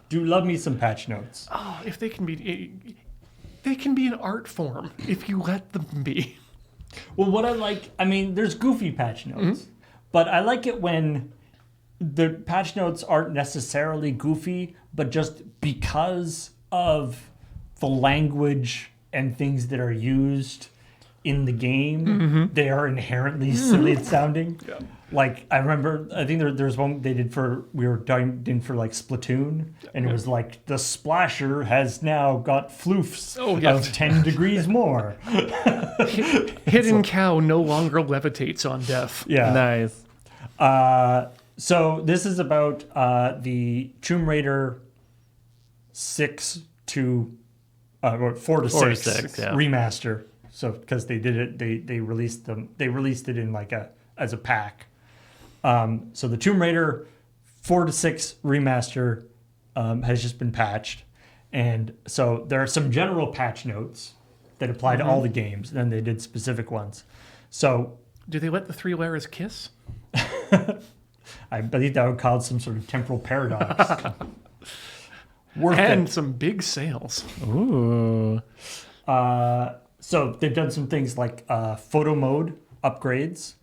Do love me some patch notes. Oh, if they can be an art form if you let them be. Well, what I like, there's goofy patch notes, but I like it when the patch notes aren't necessarily goofy, but just because of the language and things that are used in the game, they are inherently silly sounding. Yeah. Like I remember, I think there's one they did we were in for like Splatoon, and it was like the splasher has now got floofs of 10 degrees more. Hidden cow no longer levitates on death. Yeah, nice. So this is about the Tomb Raider 4 to 6 remaster. So because they did it, they released it in like as a pack. So the Tomb Raider 4 to 6 remaster has just been patched, and so there are some general patch notes that apply to all the games. Then they did specific ones. So Do they let the 3 layers kiss? I believe that would cause some sort of temporal paradox. Worth And it. some big sales. Ooh. So they've done some things like photo mode upgrades,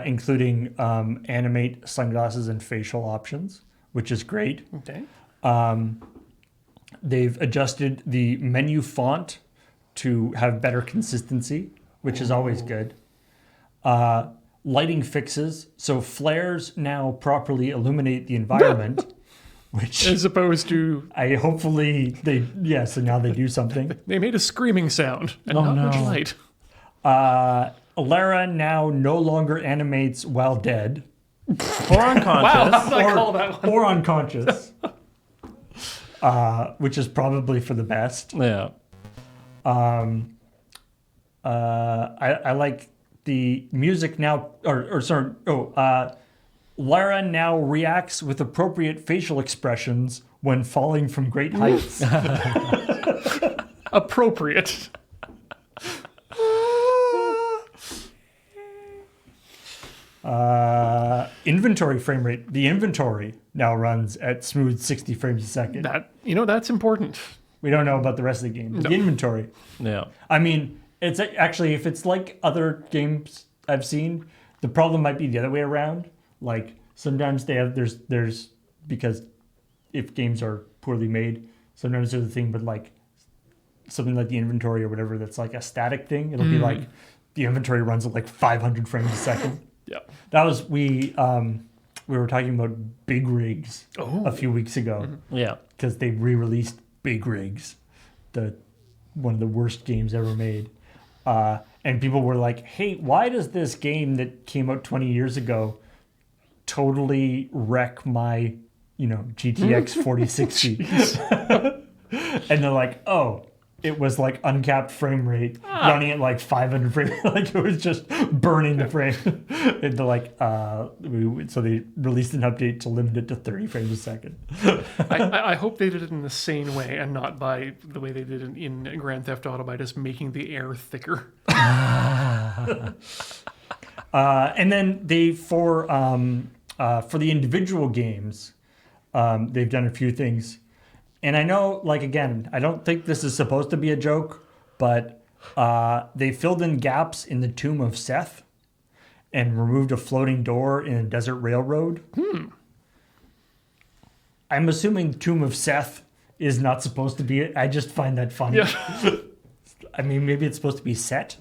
including animate sunglasses and facial options, which is great. Okay. They've adjusted the menu font to have better consistency, which is always good. Lighting fixes, so flares now properly illuminate the environment, which As opposed to so now they do something. they made a screaming sound and Oh, not much no. light. Lara now no longer animates while dead Or unconscious. I call that one. or unconscious, which is probably for the best. Yeah. I like the music now, Lara now reacts with appropriate facial expressions when falling from great heights. Appropriate. Inventory frame rate. The inventory now runs at smooth 60 frames a second. That's important. We don't know about the rest of the game. But No. The inventory. Yeah. I mean, it's actually, if it's like other games I've seen, the problem might be the other way around. Like sometimes there's because if games are poorly made, sometimes there's a thing with like something like the inventory or whatever that's like a static thing. It'll be like the inventory runs at like 500 frames a second. Yeah. That was we were talking about Big Rigs a few weeks ago Yeah. because they re-released Big Rigs, one of the worst games ever made. And people were like, hey, why does this game that came out 20 years ago totally wreck my, GTX 4060? And they're like, oh, it was like uncapped frame rate running at like 500 frames. Like it was just burning the frame. And they're like, so they released an update to limit it to 30 frames a second. I hope they did it in the sane way and not by the way they did it in Grand Theft Auto by just making the air thicker. And then for the individual games, they've done a few things. And I know, like, again, I don't think this is supposed to be a joke, but they filled in gaps in the Tomb of Seth and removed a floating door in a desert railroad. I'm assuming Tomb of Seth is not supposed to be it. I just find that funny. Yeah. I mean, maybe it's supposed to be set,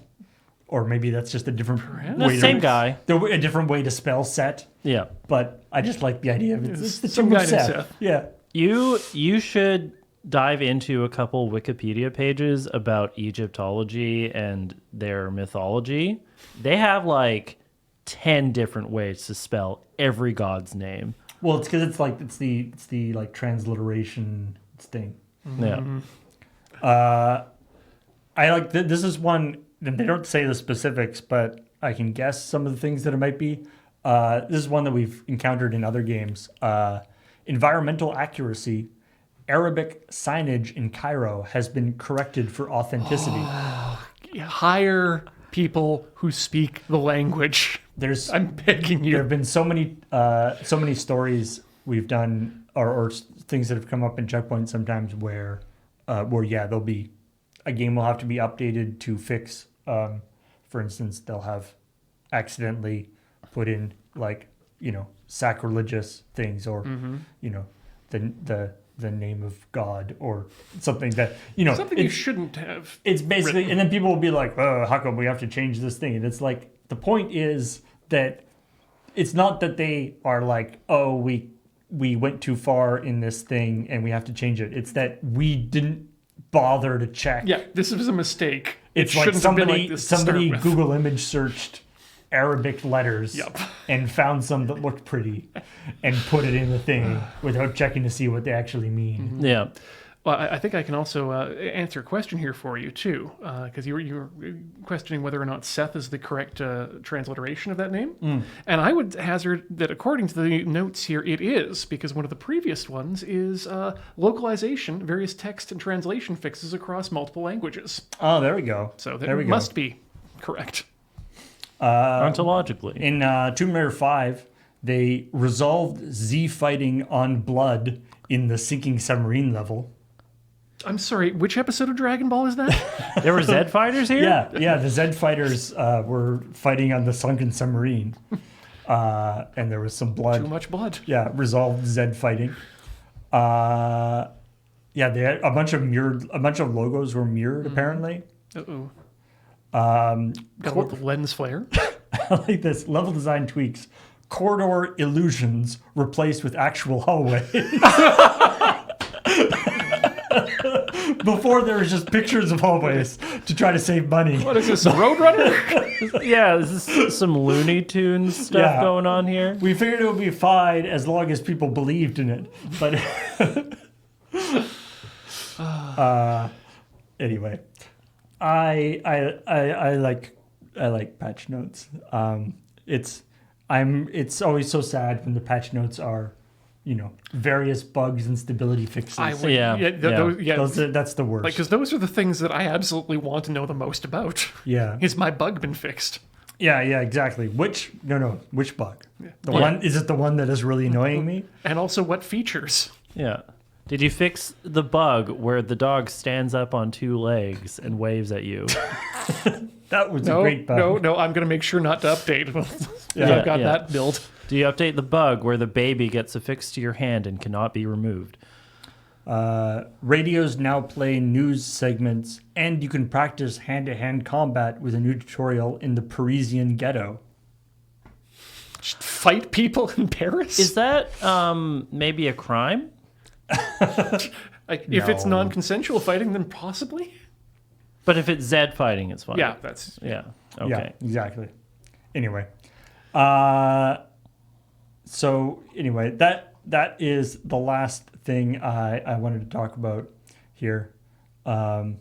or maybe that's just a different The way same guy. a different way to spell set. Yeah. But I just like the idea of it. It's the Some Tomb of guy named Seth. Seth. Yeah. You should dive into a couple Wikipedia pages about Egyptology and their mythology. They have like 10 different ways to spell every god's name. Well, it's because it's the like transliteration thing. Yeah. I like this is one. They don't say the specifics, but I can guess some of the things that it might be. This is one that we've encountered in other games. Environmental accuracy. Arabic signage in Cairo has been corrected for authenticity. Hire people who speak the language. I'm begging There you. have been so many stories we've done, or things that have come up in ChillPoint sometimes where there'll be a game will have to be updated to fix. For instance, they'll have accidentally put in like sacrilegious things, or the name of God, or something that Something you shouldn't have. it's basically, and then people will be like, oh, how come we have to change this thing? And it's like, the point is that it's not that they are like, oh, we went too far in this thing and we have to change it. It's that we didn't bother to check. Yeah, this was a mistake. It's it like shouldn't have been somebody like this to start somebody with. Google image searched Arabic letters Yep. and found some that looked pretty and put it in the thing without checking to see what they actually mean. Yeah. Well, I think I can also answer a question here for you too, because you were questioning whether or not Seth is the correct transliteration of that name, and I would hazard that according to the notes here, it is, because one of the previous ones is localization, various text and translation fixes across multiple languages. Oh, there we go. So there we that must be correct. Ontologically. In Tomb Raider 5, they resolved Z fighting on blood in the sinking submarine level. I'm sorry, which episode of Dragon Ball is that? There were Zed fighters here? Yeah, the Zed fighters were fighting on the sunken submarine. And there was some blood. Too much blood. Yeah, resolved Zed fighting. Yeah, they had a bunch of logos were mirrored apparently. Uh-oh. Got a little lens flare. I like this. Level design tweaks. Corridor illusions replaced with actual hallways. Before there was just pictures of hallways to try to save money. What is this, a Roadrunner? Yeah, this is some Looney Tunes stuff going on here. We figured it would be fine as long as people believed in it. But anyway, I like patch notes. It's always so sad when the patch notes are, various bugs and stability fixes. Yeah. That's the worst. Because those are the things that I absolutely want to know the most about. Yeah. Is my bug been fixed? Yeah, exactly. Which bug? The one, is it the one that is really annoying me? And also what features? Yeah. Did you fix the bug where the dog stands up on two legs and waves at you? That was a great bug. No, I'm going to make sure not to update. I've got that build. Do you update the bug where the baby gets affixed to your hand and cannot be removed? Radios now play news segments, and you can practice hand-to-hand combat with a new tutorial in the Parisian ghetto. Just fight people in Paris? Is that maybe a crime? If it's non-consensual fighting, then possibly. But if it's Zed fighting, it's fine. Yeah, that's... Yeah, okay. Yeah, exactly. Anyway. So anyway, that is the last thing I wanted to talk about here. Camera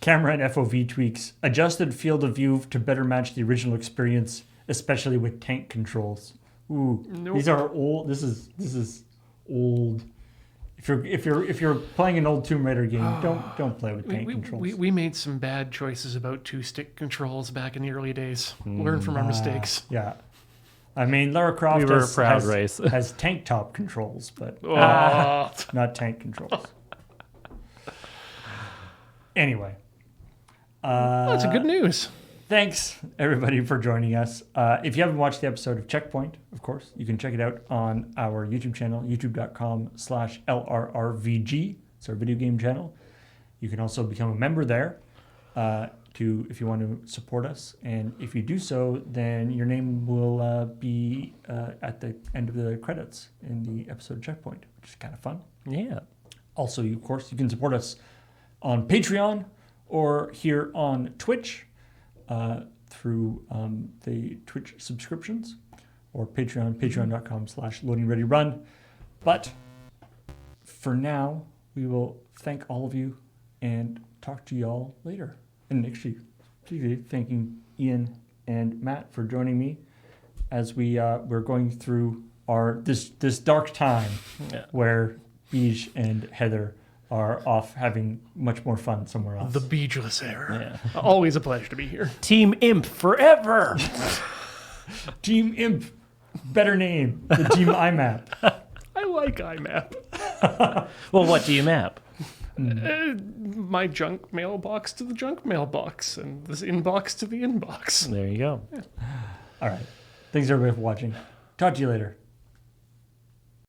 and FOV tweaks. Adjusted field of view to better match the original experience, especially with tank controls. Ooh, These are old. This is old. If you're playing an old Tomb Raider game, don't play with tank controls. We made some bad choices about 2-stick controls back in the early days. Learn from our mistakes. Yeah. I mean, Lara Croft We were a proud race. has tank top controls, but not tank controls. Anyway. That's a good news. Thanks, everybody, for joining us. If you haven't watched the episode of ChillPoint, of course, you can check it out on our YouTube channel, youtube.com/LRRVG. It's our video game channel. You can also become a member there if you want to support us. And if you do so, then your name will be at the end of the credits in the episode of ChillPoint, which is kind of fun. Yeah. Also, of course, you can support us on Patreon or here on Twitch. Through the Twitch subscriptions or patreon.com/loadingreadyrun. But for now, we will thank all of you and talk to y'all later. And actually, particularly thanking Ian and Matt for joining me as we're going through this dark time where Beej and Heather are off having much more fun somewhere else. The Beageless era. Yeah. Always a pleasure to be here. Team Imp forever. Team Imp, better name. The Team IMAP. I like IMAP. Well, what do you map? My junk mailbox to the junk mailbox, and this inbox to the inbox. There you go. All right. Thanks everybody for watching. Talk to you later.